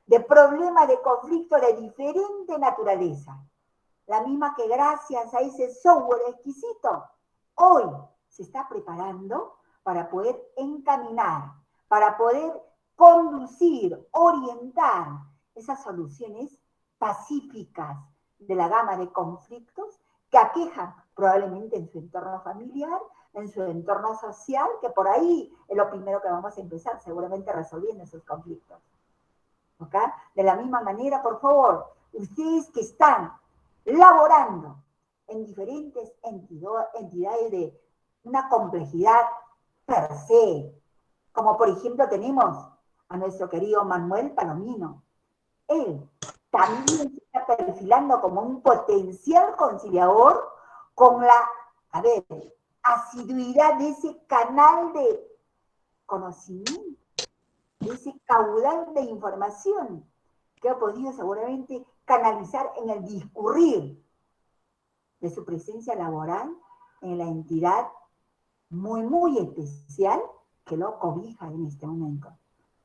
de problemas de conflicto de diferente naturaleza. La misma que gracias a ese software exquisito, hoy se está preparando para poder encaminar, para poder conducir, orientar esas soluciones pacíficas de la gama de conflictos que aquejan probablemente en su entorno familiar, en su entorno social, que por ahí es lo primero que vamos a empezar, seguramente resolviendo esos conflictos. ¿Okay? De la misma manera, por favor, ustedes que están laborando en diferentes entidades de una complejidad per se, como por ejemplo tenemos a nuestro querido Manuel Palomino. Él también se está perfilando como un potencial conciliador con la, a ver, asiduidad de ese canal de conocimiento, de ese caudal de información que ha podido seguramente canalizar en el discurrir de su presencia laboral en la entidad muy, muy especial que lo cobija en este momento.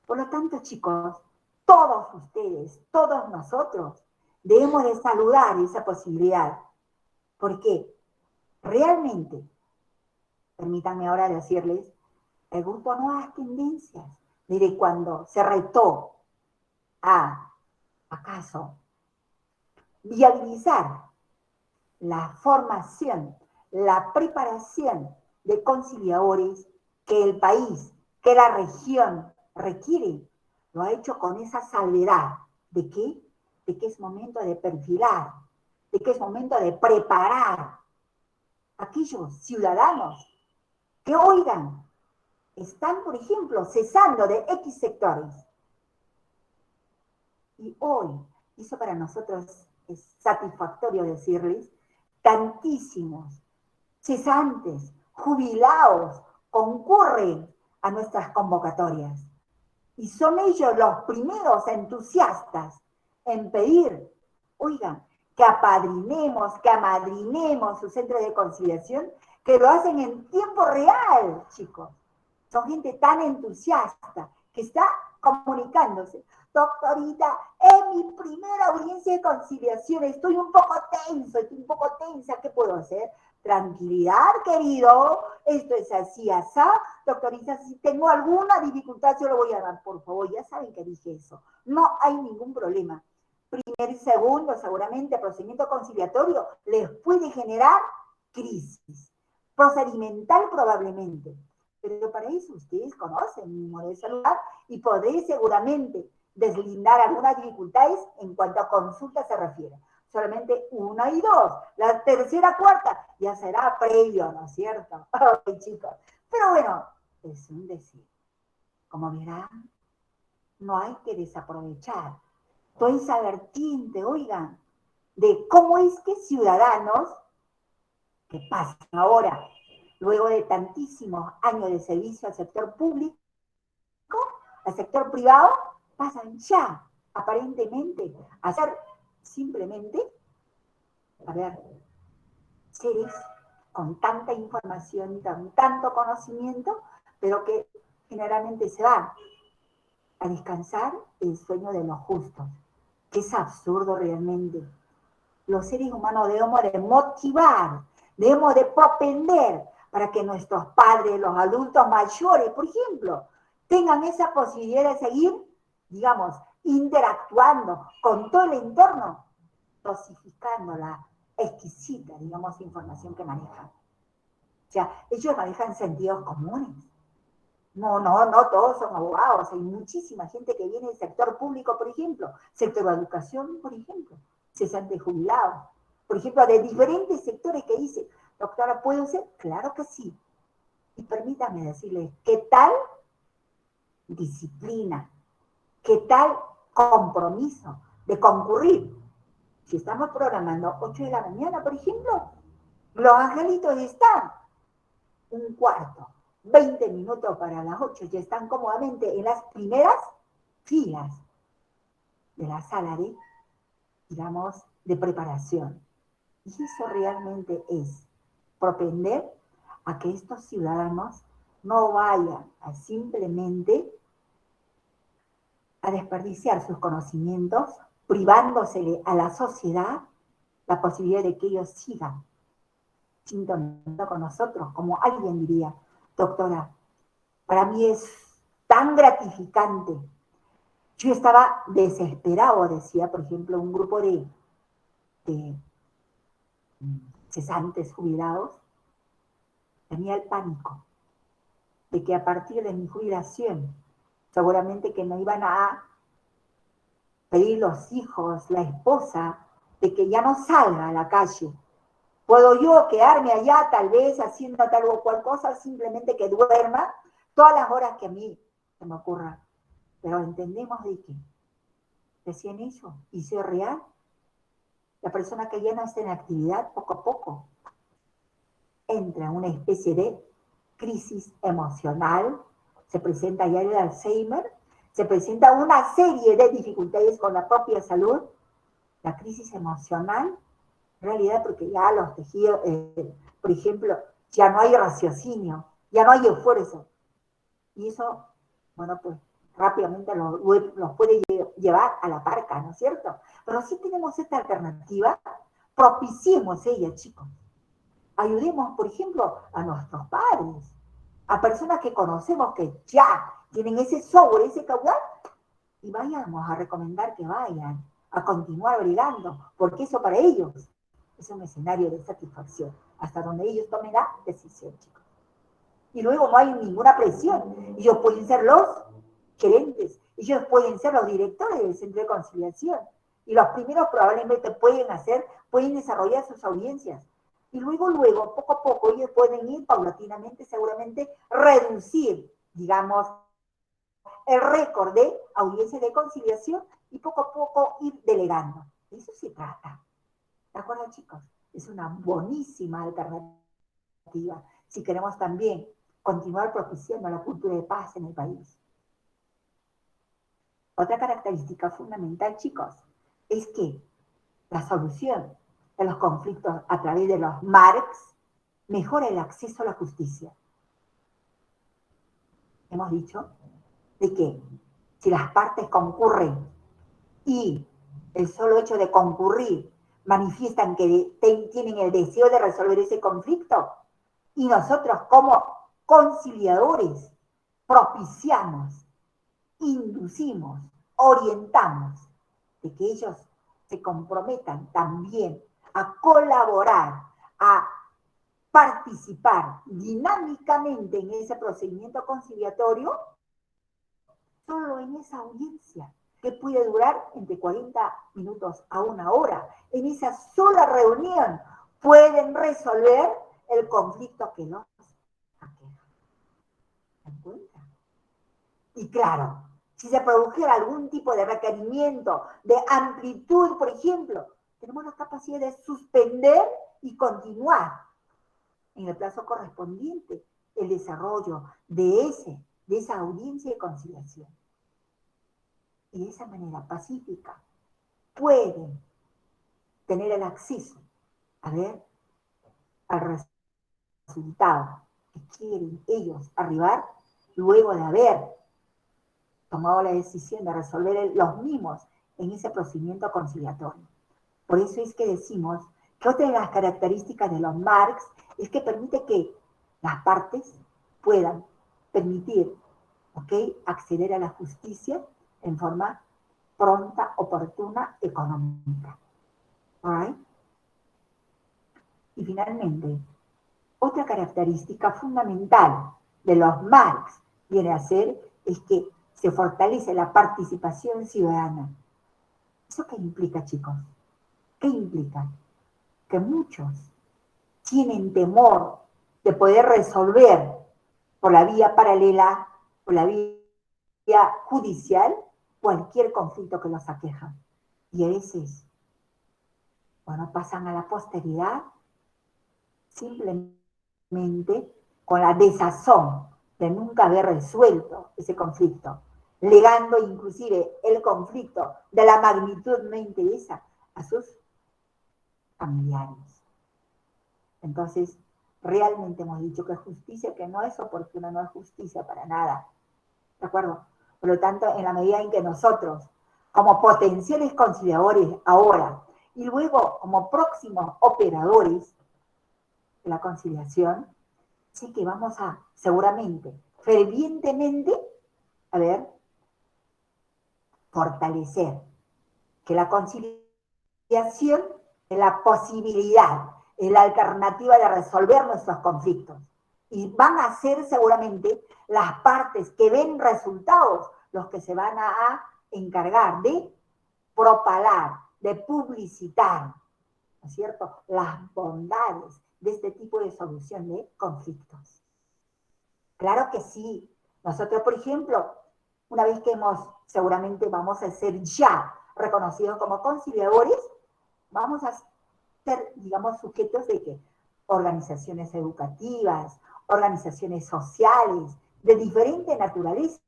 Por lo tanto, chicos, todos ustedes, todos nosotros, debemos de saludar esa posibilidad, porque realmente, permítanme ahora decirles, el grupo Nuevas Tendencias, mire, cuando se retó a, ¿acaso?, viabilizar la formación, la preparación de conciliadores que el país, que la región requiere, lo ha hecho con esa salvedad. ¿De qué? De que es momento de perfilar, de que es momento de preparar a aquellos ciudadanos que, oigan, están, por ejemplo, cesando de X sectores. Y hoy, eso para nosotros es satisfactorio decirles, tantísimos cesantes, jubilados, concurren a nuestras convocatorias. Y son ellos los primeros entusiastas en pedir, oigan, que apadrinemos, que amadrinemos su centro de conciliación, que lo hacen en tiempo real, chicos. Son gente tan entusiasta que está comunicándose. Doctorita, es mi primera audiencia de conciliación, estoy un poco tenso, estoy un poco tensa, ¿qué puedo hacer? Tranquilidad, querido, esto es así, asá. Doctorita, si tengo alguna dificultad, yo lo voy a dar, por favor, ya saben que dije eso. No hay ningún problema. Primer y segundo, seguramente, procedimiento conciliatorio les puede generar crisis. Procedimental probablemente. Pero para eso ustedes conocen mi modo de saludar y podré seguramente deslindar algunas dificultades en cuanto a consulta se refiere. Solamente una y dos. La tercera, cuarta, ya será previo, ¿no es cierto? Ay, chicos. Pero bueno, es un decir. Como verán, no hay que desaprovechar toda esa vertiente, oigan, de cómo es que ciudadanos que pasan ahora, luego de tantísimos años de servicio al sector público, al sector privado, pasan ya, aparentemente, a ser simplemente, a ver, seres con tanta información, con tanto conocimiento, pero que generalmente se van a descansar el sueño de los justos, que es absurdo realmente. Los seres humanos debemos de motivar, debemos de propender para que nuestros padres, los adultos mayores, por ejemplo, tengan esa posibilidad de seguir, digamos, interactuando con todo el entorno, dosificando la exquisita, digamos, información que manejan. O sea, ellos manejan sentidos comunes. No todos son abogados. Hay muchísima gente que viene del sector público, por ejemplo, sector de educación, por ejemplo, cesantes jubilados, por ejemplo, de diferentes sectores que dicen, doctora, ¿puedo ser? Claro que sí. Y permítame decirles, ¿qué tal disciplina? ¿Qué tal compromiso de concurrir? Si estamos programando 8 de la mañana, por ejemplo, los angelitos están un cuarto, 20 minutos para las 8, ya están cómodamente en las primeras filas de la sala de, digamos, de preparación. Y eso realmente es propender a que estos ciudadanos no vayan a simplemente a desperdiciar sus conocimientos, privándosele a la sociedad la posibilidad de que ellos sigan sintonizando con nosotros, como alguien diría, doctora, para mí es tan gratificante. Yo estaba desesperado, decía, por ejemplo, un grupo de cesantes jubilados, tenía el pánico de que a partir de mi jubilación, seguramente que me iban a pedir los hijos, la esposa, de que ya no salga a la calle. ¿Puedo yo quedarme allá tal vez haciendo tal o cual cosa, simplemente que duerma todas las horas que a mí se me ocurra? Pero entendemos de que decían eso, y si es real, la persona que ya no está en actividad, poco a poco, entra en una especie de crisis emocional, se presenta ya el Alzheimer, se presenta una serie de dificultades con la propia salud, la crisis emocional, en realidad porque ya los tejidos, por ejemplo, ya no hay raciocinio, ya no hay esfuerzo. Y eso, bueno, pues rápidamente los puede llevar a la parca, ¿no es cierto? Pero si tenemos esta alternativa, propiciemos ella, chicos. Ayudemos, por ejemplo, a nuestros padres, a personas que conocemos que ya tienen ese sobre, ese caudal, y vayamos a recomendar que vayan a continuar brigando, porque eso para ellos es un escenario de satisfacción, hasta donde ellos tomen la decisión, chicos. Y luego no hay ninguna presión. Ellos pueden ser los gerentes, ellos pueden ser los directores del centro de conciliación. Y los primeros probablemente pueden desarrollar sus audiencias. Y luego, poco a poco, ellos pueden ir paulatinamente, seguramente, reducir, digamos, el récord de audiencias de conciliación y poco a poco ir delegando. De eso se trata. ¿De acuerdo, chicos? Es una buenísima alternativa si queremos también continuar propiciando la cultura de paz en el país. Otra característica fundamental, chicos, es que la solución de los conflictos a través de los MARCs mejora el acceso a la justicia. Hemos dicho de que si las partes concurren y el solo hecho de concurrir manifiestan que tienen el deseo de resolver ese conflicto, y nosotros como conciliadores propiciamos, inducimos, orientamos de que ellos se comprometan también a colaborar, a participar dinámicamente en ese procedimiento conciliatorio, solo en esa audiencia, que puede durar entre 40 minutos a una hora. En esa sola reunión pueden resolver el conflicto que nos aqueja. ¿Se dan cuenta? Y claro, si se produjera algún tipo de requerimiento de amplitud, por ejemplo, tenemos la capacidad de suspender y continuar en el plazo correspondiente el desarrollo de esa audiencia de conciliación. y de esa manera pacífica pueden tener el acceso a ver al resultado que quieren ellos arribar luego de haber tomado la decisión de resolver los mismos en ese procedimiento conciliatorio. Por eso es que decimos que otra de las características de los MARCs es que permite que las partes puedan permitir, ¿ok?, acceder a la justicia en forma pronta, oportuna, económica. ¿Right? Y finalmente, otra característica fundamental de los MARCs viene a ser es que se fortalece la participación ciudadana. ¿Eso qué implica, chicos? ¿Qué implica? Que muchos tienen temor de poder resolver por la vía paralela, por la vía judicial, cualquier conflicto que los aqueja. Y a veces, bueno, pasan a la posteridad simplemente con la desazón de nunca haber resuelto ese conflicto, legando inclusive el conflicto de la magnitud no interesa a sus familiares. Entonces, realmente hemos dicho que justicia que no es oportuna, no es justicia para nada. ¿De acuerdo? Por lo tanto, en la medida en que nosotros, como potenciales conciliadores ahora, y luego como próximos operadores de la conciliación, sí que vamos a, seguramente, fervientemente, a ver, fortalecer que la conciliación es la posibilidad, es la alternativa de resolver nuestros conflictos. Y van a ser seguramente las partes que ven resultados los que se van a encargar de propalar, de publicitar, ¿no es cierto?, las bondades de este tipo de solución de conflictos. Claro que sí. Nosotros, por ejemplo, una vez que seguramente vamos a ser ya reconocidos como conciliadores, vamos a ser, digamos, sujetos de que organizaciones educativas, organizaciones sociales, de diferente naturaleza,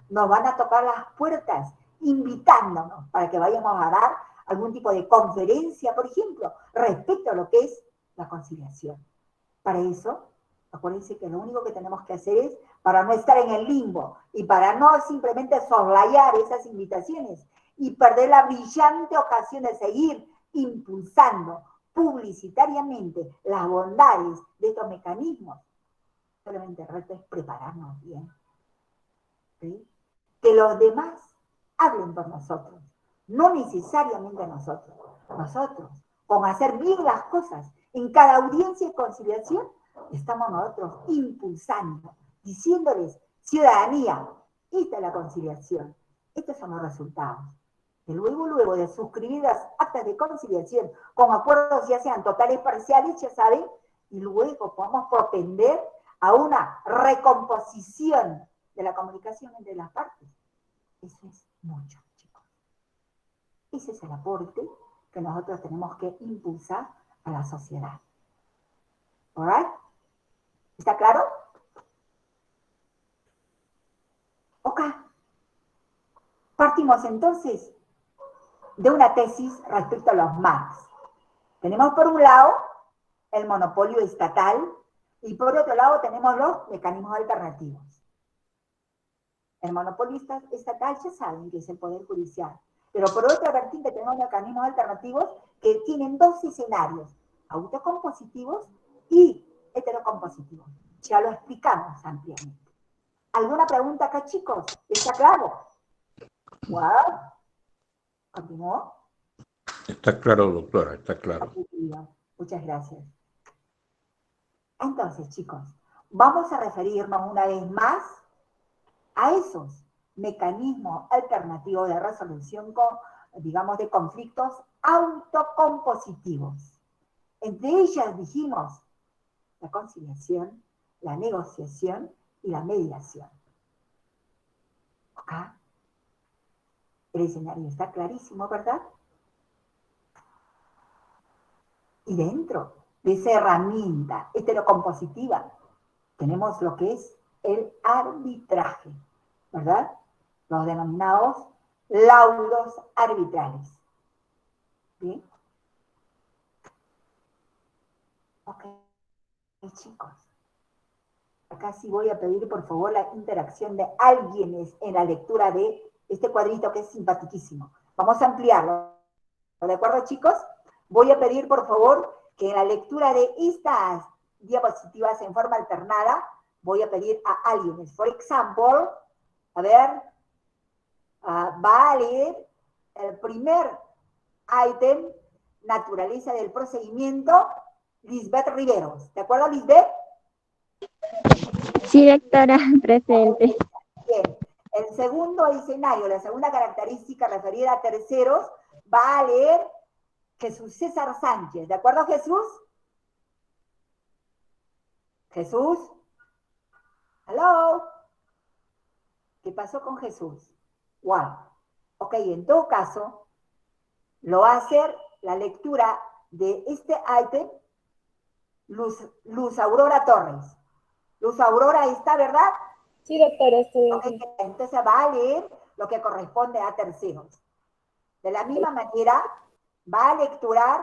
nos van a tocar las puertas invitándonos para que vayamos a dar algún tipo de conferencia, por ejemplo, respecto a lo que es la conciliación. Para eso, acuérdense que lo único que tenemos que hacer es, para no estar en el limbo y para no simplemente soslayar esas invitaciones y perder la brillante ocasión de seguir impulsando publicitariamente las bondades de estos mecanismos, solamente el reto es prepararnos bien. ¿Sí? Que los demás hablen por nosotros, no necesariamente nosotros. Nosotros, con hacer bien las cosas en cada audiencia de conciliación, estamos nosotros impulsando, diciéndoles, ciudadanía, esta es la conciliación, estos son los resultados. Que luego de suscribir las actas de conciliación con acuerdos ya sean totales parciales, ya saben, y luego podamos propender a una recomposición de la comunicación entre las partes. Eso es mucho, chicos. Ese es el aporte que nosotros tenemos que impulsar a la sociedad. ¿Alright? ¿Está claro? Ok. Partimos entonces de una tesis respecto a los MARCs. Tenemos por un lado el monopolio estatal y por otro lado tenemos los mecanismos alternativos. El monopolio estatal ya saben que es el Poder Judicial, pero por otra vertiente tenemos mecanismos alternativos que tienen dos escenarios, autocompositivos y heterocompositivos. Ya lo explicamos ampliamente. ¿Alguna pregunta acá, chicos? ¿Está claro? ¿Wow? ¿Continuó? Está claro, doctora, está claro. Muchas gracias. Entonces, chicos, vamos a referirnos una vez más a esos mecanismos alternativos de resolución, digamos, de conflictos autocompositivos. Entre ellas dijimos la conciliación, la negociación y la mediación. ¿Ok? El escenario está clarísimo, ¿verdad? Y dentro de esa herramienta heterocompositiva tenemos lo que es el arbitraje, ¿verdad? los denominados laudos arbitrales. ¿Bien? Ok, chicos. Acá sí voy a pedir, por favor, la interacción de alguien en la lectura de este cuadrito que es simpaticísimo. Vamos a ampliarlo. ¿De acuerdo, chicos? Voy a pedir, por favor, que en la lectura de estas diapositivas en forma alternada, voy a pedir a alguien. Por ejemplo, a ver, va a leer el primer ítem, naturaleza del procedimiento, Lisbeth Riveros. ¿De acuerdo, Lisbeth? Sí, doctora, presente. Bien. El segundo escenario, la segunda característica referida a terceros, va a leer Jesús César Sánchez. ¿De acuerdo, Jesús? Jesús. Hello. ¿Qué pasó con Jesús? Wow. Ok, en todo caso, lo va a hacer la lectura de este ítem Luz Aurora Torres. Luz Aurora está, ¿verdad? Sí, doctora, estoy Ok, aquí. entonces va a leer lo que corresponde a terceros. De la misma manera, va a lecturar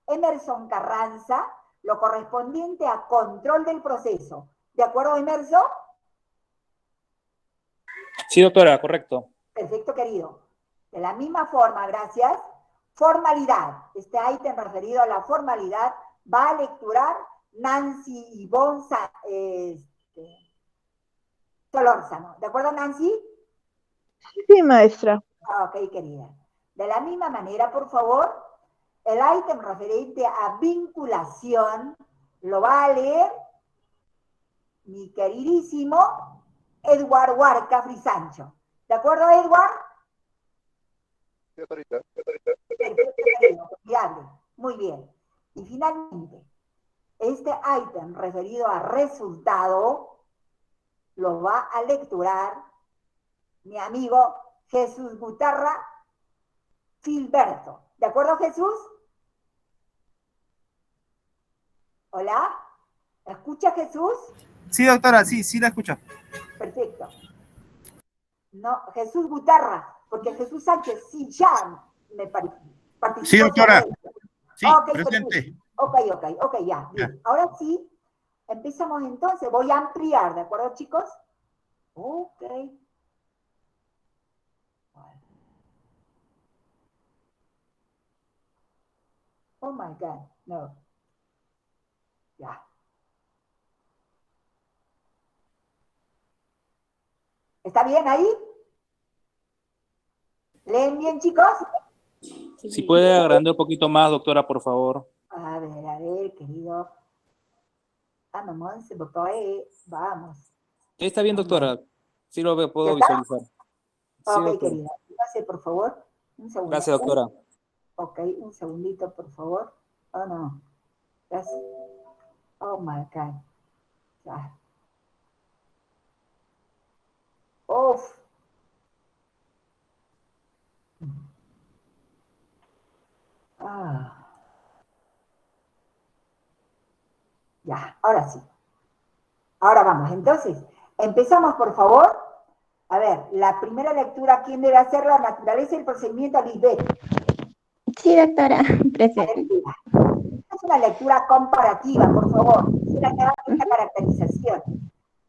Emerson Carranza lo correspondiente a control del proceso. ¿De acuerdo, Emerson? Sí, doctora, correcto. Perfecto, querido. De la misma forma, gracias. Formalidad. Este ítem referido a la formalidad va a lecturar Nancy Ivonne Solórzano. ¿De acuerdo, Nancy? Sí, maestra. Ok, querida. De la misma manera, por favor, el ítem referente a vinculación lo va a leer mi queridísimo Edward Huarca Frisancho. ¿De acuerdo, Edward? Perfecto, querido. Muy bien. Y finalmente, este ítem referido a resultado lo va a lecturar mi amigo Jesús Gutarra Filberto. ¿De acuerdo, Jesús? ¿Hola? ¿Escucha, Jesús? Sí, doctora, sí la escucho. Perfecto. No, Jesús Gutarra, porque Jesús Sánchez sí ya me participó. Sí, doctora. Sí, ok, presente. Ok, ya, bien. Ya. Ahora sí, empezamos entonces. Voy a ampliar, ¿de acuerdo, chicos? Ok. Oh my God, no. Ya. ¿Está bien ahí? ¿Leen bien, chicos? Si puede agrandar un poquito más, doctora, por favor. A ver, querido. Vamos. Está bien, doctora. Sí lo veo, puedo ¿Está? visualizar. Sí, ok, doctora. querida. Pase, por favor. Un segundo. Gracias, doctora. Ok, un segundito, por favor. Oh, no. Gracias. Oh, my God. Ya. Uf. Ah. Ya, ahora sí. Ahora vamos, entonces, empezamos, por favor. A ver, la primera lectura, ¿quién debe hacer? La naturaleza y el procedimiento, Lisbeth. Sí, doctora, presente. Es una lectura comparativa, por favor. Quisiera que hagan esta caracterización.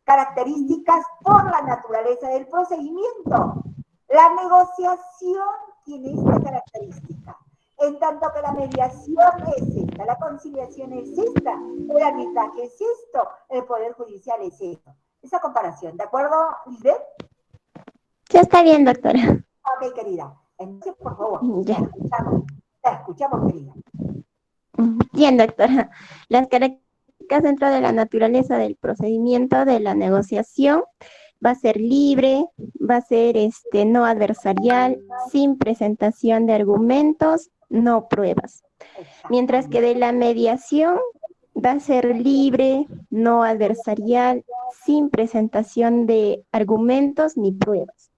Características por la naturaleza del procedimiento. La negociación tiene esta característica. En tanto que la mediación es esta, la conciliación es esta, el arbitraje es esto, el Poder Judicial es esto. Esa comparación, ¿de acuerdo, Lisbeth? Ya está bien, doctora. Ok, querida. Entonces, por favor, Ya. la escuchamos, querida. Bien, doctora. Las características dentro de la naturaleza del procedimiento de la negociación va a ser libre, va a ser no adversarial, sin presentación de argumentos, no pruebas. Mientras que de la mediación va a ser libre, no adversarial, sin presentación de argumentos ni pruebas.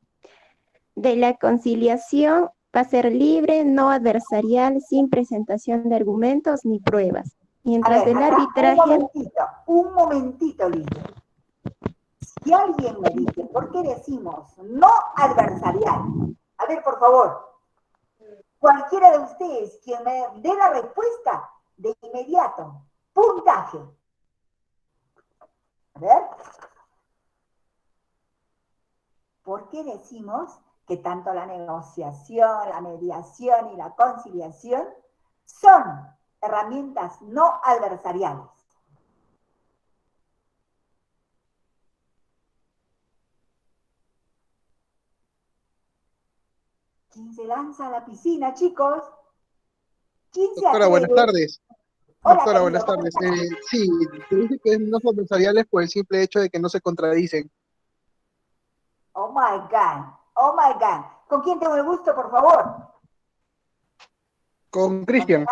De la conciliación va a ser libre, no adversarial, sin presentación de argumentos ni pruebas. Mientras del arbitraje... Un momentito, Lidia. Si Si alguien me dice, ¿por qué decimos no adversarial? A ver, por favor, cualquiera de ustedes quien me dé la respuesta de inmediato, puntaje. A ver. ¿Por qué decimos que tanto la negociación, la mediación y la conciliación son herramientas no adversariales? ¿Quién se lanza a la piscina, chicos? ¿Quién se Doctora, buenas atreve? tardes. Hola, Doctora, querido, buenas ¿cómo tardes. estás? Sí, te dije que no son adversariales por el simple hecho de que no se contradicen. Oh my God, oh my God. ¿Con quién tengo el gusto, por favor? Con Cristian.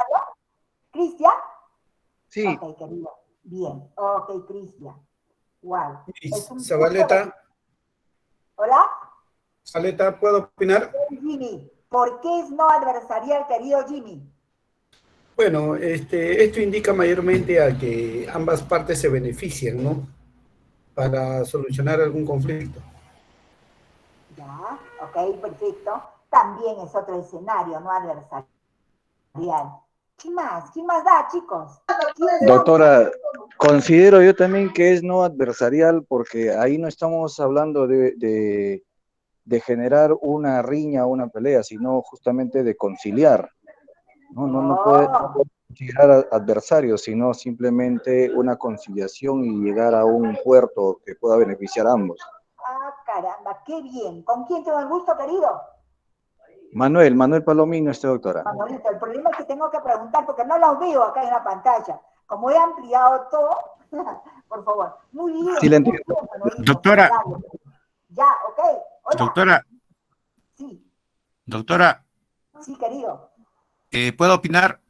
¿Cristian? Sí. Ok, querido. Bien. Ok, Cristian. Wow. Es un Zabaleta, ¿Hola? Zabaleta, ¿puedo opinar? Jimmy. ¿Por qué es no adversarial, querido Jimmy? Bueno, esto indica mayormente a que ambas partes se benefician, ¿no? Para solucionar algún conflicto. Ya, ok, perfecto. También es otro escenario, no adversarial. ¿Quién más? ¿Quién más da, chicos? Doctora, considero yo también que es no adversarial porque ahí no estamos hablando de generar una riña o una pelea, sino justamente de conciliar. No puede considerar adversarios, sino simplemente una conciliación y llegar a un puerto que pueda beneficiar a ambos. Ah, caramba, qué bien. ¿Con quién tengo el gusto, querido? Manuel Palomino, doctora. Manolito, el problema es que tengo que preguntar porque no los veo acá en la pantalla. Como he ampliado todo, por favor. Muy bien, Sí, la muy entiendo. bien, Manolito. Doctora. Ya, ok. Hola. Doctora. Sí. Doctora. Sí, querido. ¿Puedo opinar?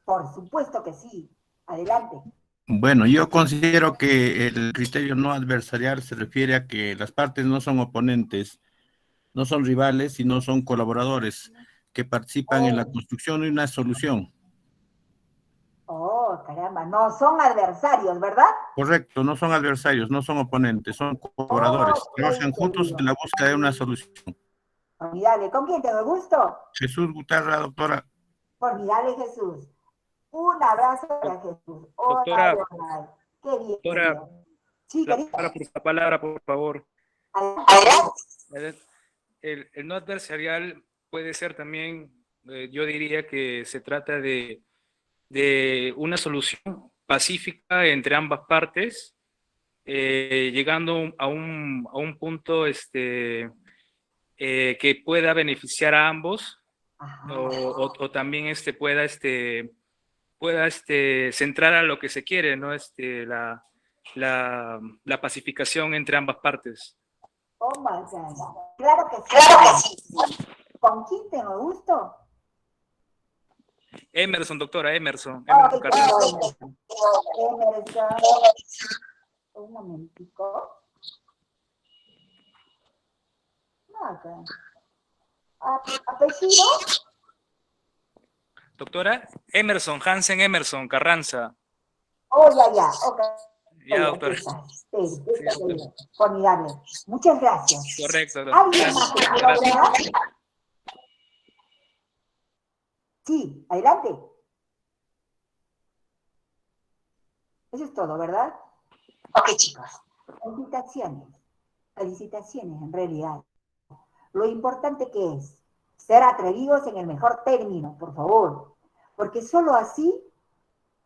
Por supuesto que sí. Adelante. Bueno, yo considero que el criterio no adversarial se refiere a que las partes no son oponentes, no son rivales, sino son colaboradores que participan en la construcción de una solución. Oh, caramba, no son adversarios, ¿verdad? Correcto, no son adversarios, no son oponentes, son colaboradores. Trabajan juntos en la búsqueda de una solución. Formidable. ¿Con quién tengo el gusto? Jesús Guterra, doctora. Formidable, Jesús. Un abrazo para Jesús. Doctora. Hola. Qué bien. Doctora, Sí, querido. la palabra, por favor. Adelante. El no adversarial puede ser también, yo diría que se trata de una solución pacífica entre ambas partes, llegando a un punto que pueda beneficiar a ambos, o también pueda centrar a lo que se quiere, ¿no? La pacificación entre ambas partes. Oh my God. Claro que sí. Claro que sí. ¿Con quién tengo gusto? Emerson, doctora, Emerson. Emerson. Un momentico. Nada. ¿Apellido? Doctora, Emerson, Hansen Emerson, Carranza. Oh, ya, ok. Ya, doctora. Formidable. Muchas gracias. Correcto, doctora. ¿Alguien más que quiera opinar? Sí, adelante. Eso es todo, ¿verdad? Ok, chicos. Felicitaciones. Felicitaciones, en realidad. Lo importante que es ser atrevidos en el mejor término, por favor. Porque solo así,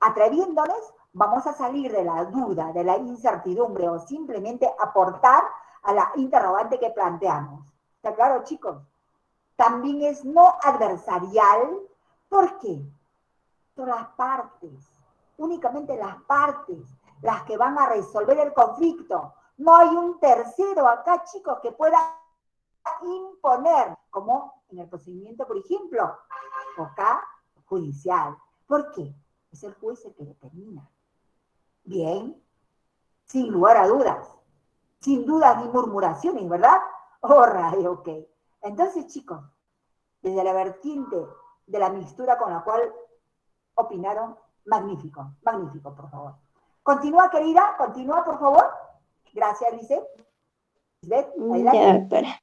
atreviéndonos, vamos a salir de la duda, de la incertidumbre o simplemente aportar a la interrogante que planteamos. ¿Está claro, chicos? También es no adversarial. ¿Por qué? Son las partes, únicamente las partes, las que van a resolver el conflicto. No hay un tercero acá, chicos, que pueda imponer, como en el procedimiento, por ejemplo, acá, judicial. ¿Por qué? Es el juez el que determina. Bien, sin lugar a dudas, sin dudas ni murmuraciones, ¿verdad? Oh, rayo, ok. Entonces, chicos, desde la vertiente de la mixtura con la cual opinaron, magnífico, magnífico, por favor. Continúa, querida, continúa, por favor. Gracias, Lice. Lisbeth, Ya, adelante. doctora.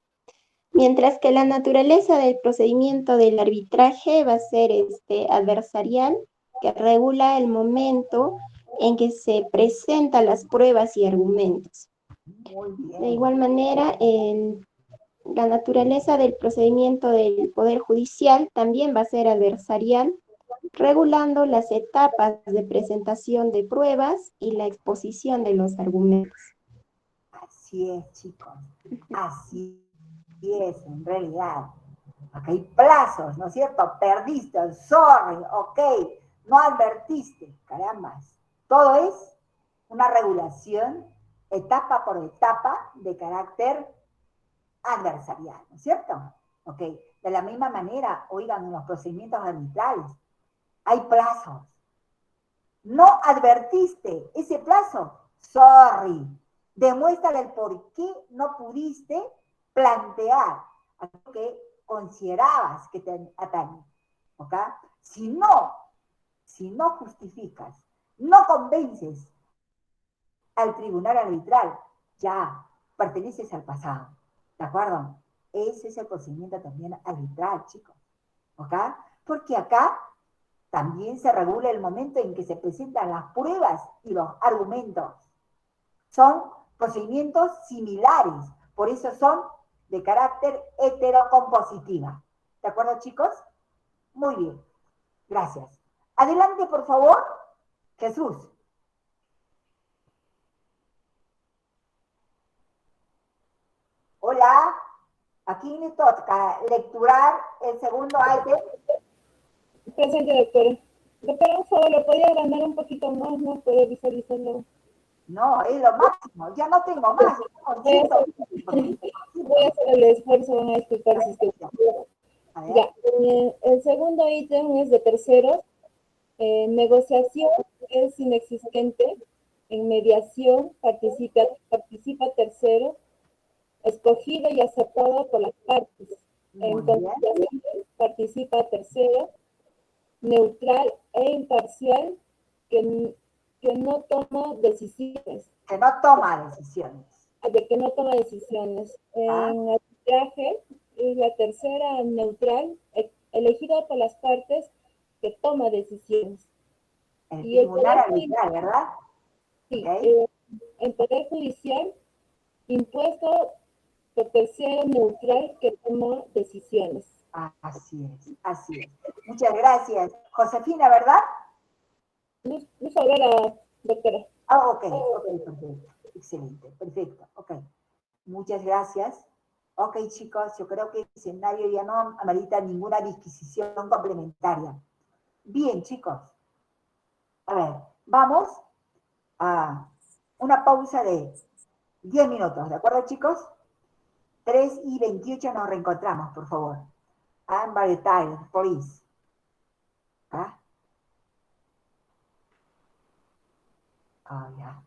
Mientras que la naturaleza del procedimiento del arbitraje va a ser adversarial, que regula el momento en que se presentan las pruebas y argumentos. Muy bien. De igual manera, la naturaleza del procedimiento del Poder Judicial también va a ser adversarial, regulando las etapas de presentación de pruebas y la exposición de los argumentos. Así es, chicos. Así es, en realidad. Acá hay plazos, ¿no es cierto? Perdiste, sorry, ok, no advertiste, caramba. Todo es una regulación etapa por etapa de carácter adversarial, ¿no es cierto? Ok, de la misma manera, oigan, en los procedimientos arbitrales hay plazos. No advertiste ese plazo, sorry. Demuéstrale el por qué no pudiste plantear aquello que considerabas que te atañe. ¿Ok? Si no justificas, no convences al tribunal arbitral, ya perteneces al pasado. ¿De acuerdo? Ese es el procedimiento también arbitral, chicos. ¿Ok? Porque acá también se regula el momento en que se presentan las pruebas y los argumentos. Son procedimientos similares, por eso son de carácter heterocompositiva. ¿De acuerdo, chicos? Muy bien, gracias. Adelante, por favor, Jesús. Hola, ¿a quién le toca lecturar el segundo ítem? Presente, doctora. Doctora, por favor, ¿lo podría agrandar un poquito más? ¿No puede visualizarlo? No, es lo máximo, ya no tengo más. Voy a hacer el esfuerzo, van a disculpar si estoy... Ya, el segundo ítem es de terceros. Negociación es inexistente. En mediación participa tercero, escogido y aceptado por las partes. En conciliación participa tercero, neutral e imparcial, que no toma decisiones. Que no toma decisiones. Que no toma decisiones. En arbitraje es la tercera, neutral, elegida por las partes que toma decisiones. El y el tribunal poder arbitral, ¿verdad? Sí, Okay. el poder judicial impuesto por tercero neutral que toma decisiones. Así es, así es. Muchas gracias. Josefina, ¿verdad? No sabrá la doctora. Ok, perfecto. Excelente, perfecto, ok. Muchas gracias. Ok, chicos, yo creo que el escenario ya no amerita ninguna disquisición complementaria. Bien, chicos. A ver, vamos a una pausa de 10 minutos, ¿de acuerdo, chicos? 3:28 nos reencontramos, por favor. I'm by the time, please. ¿Ah? Oh, yeah.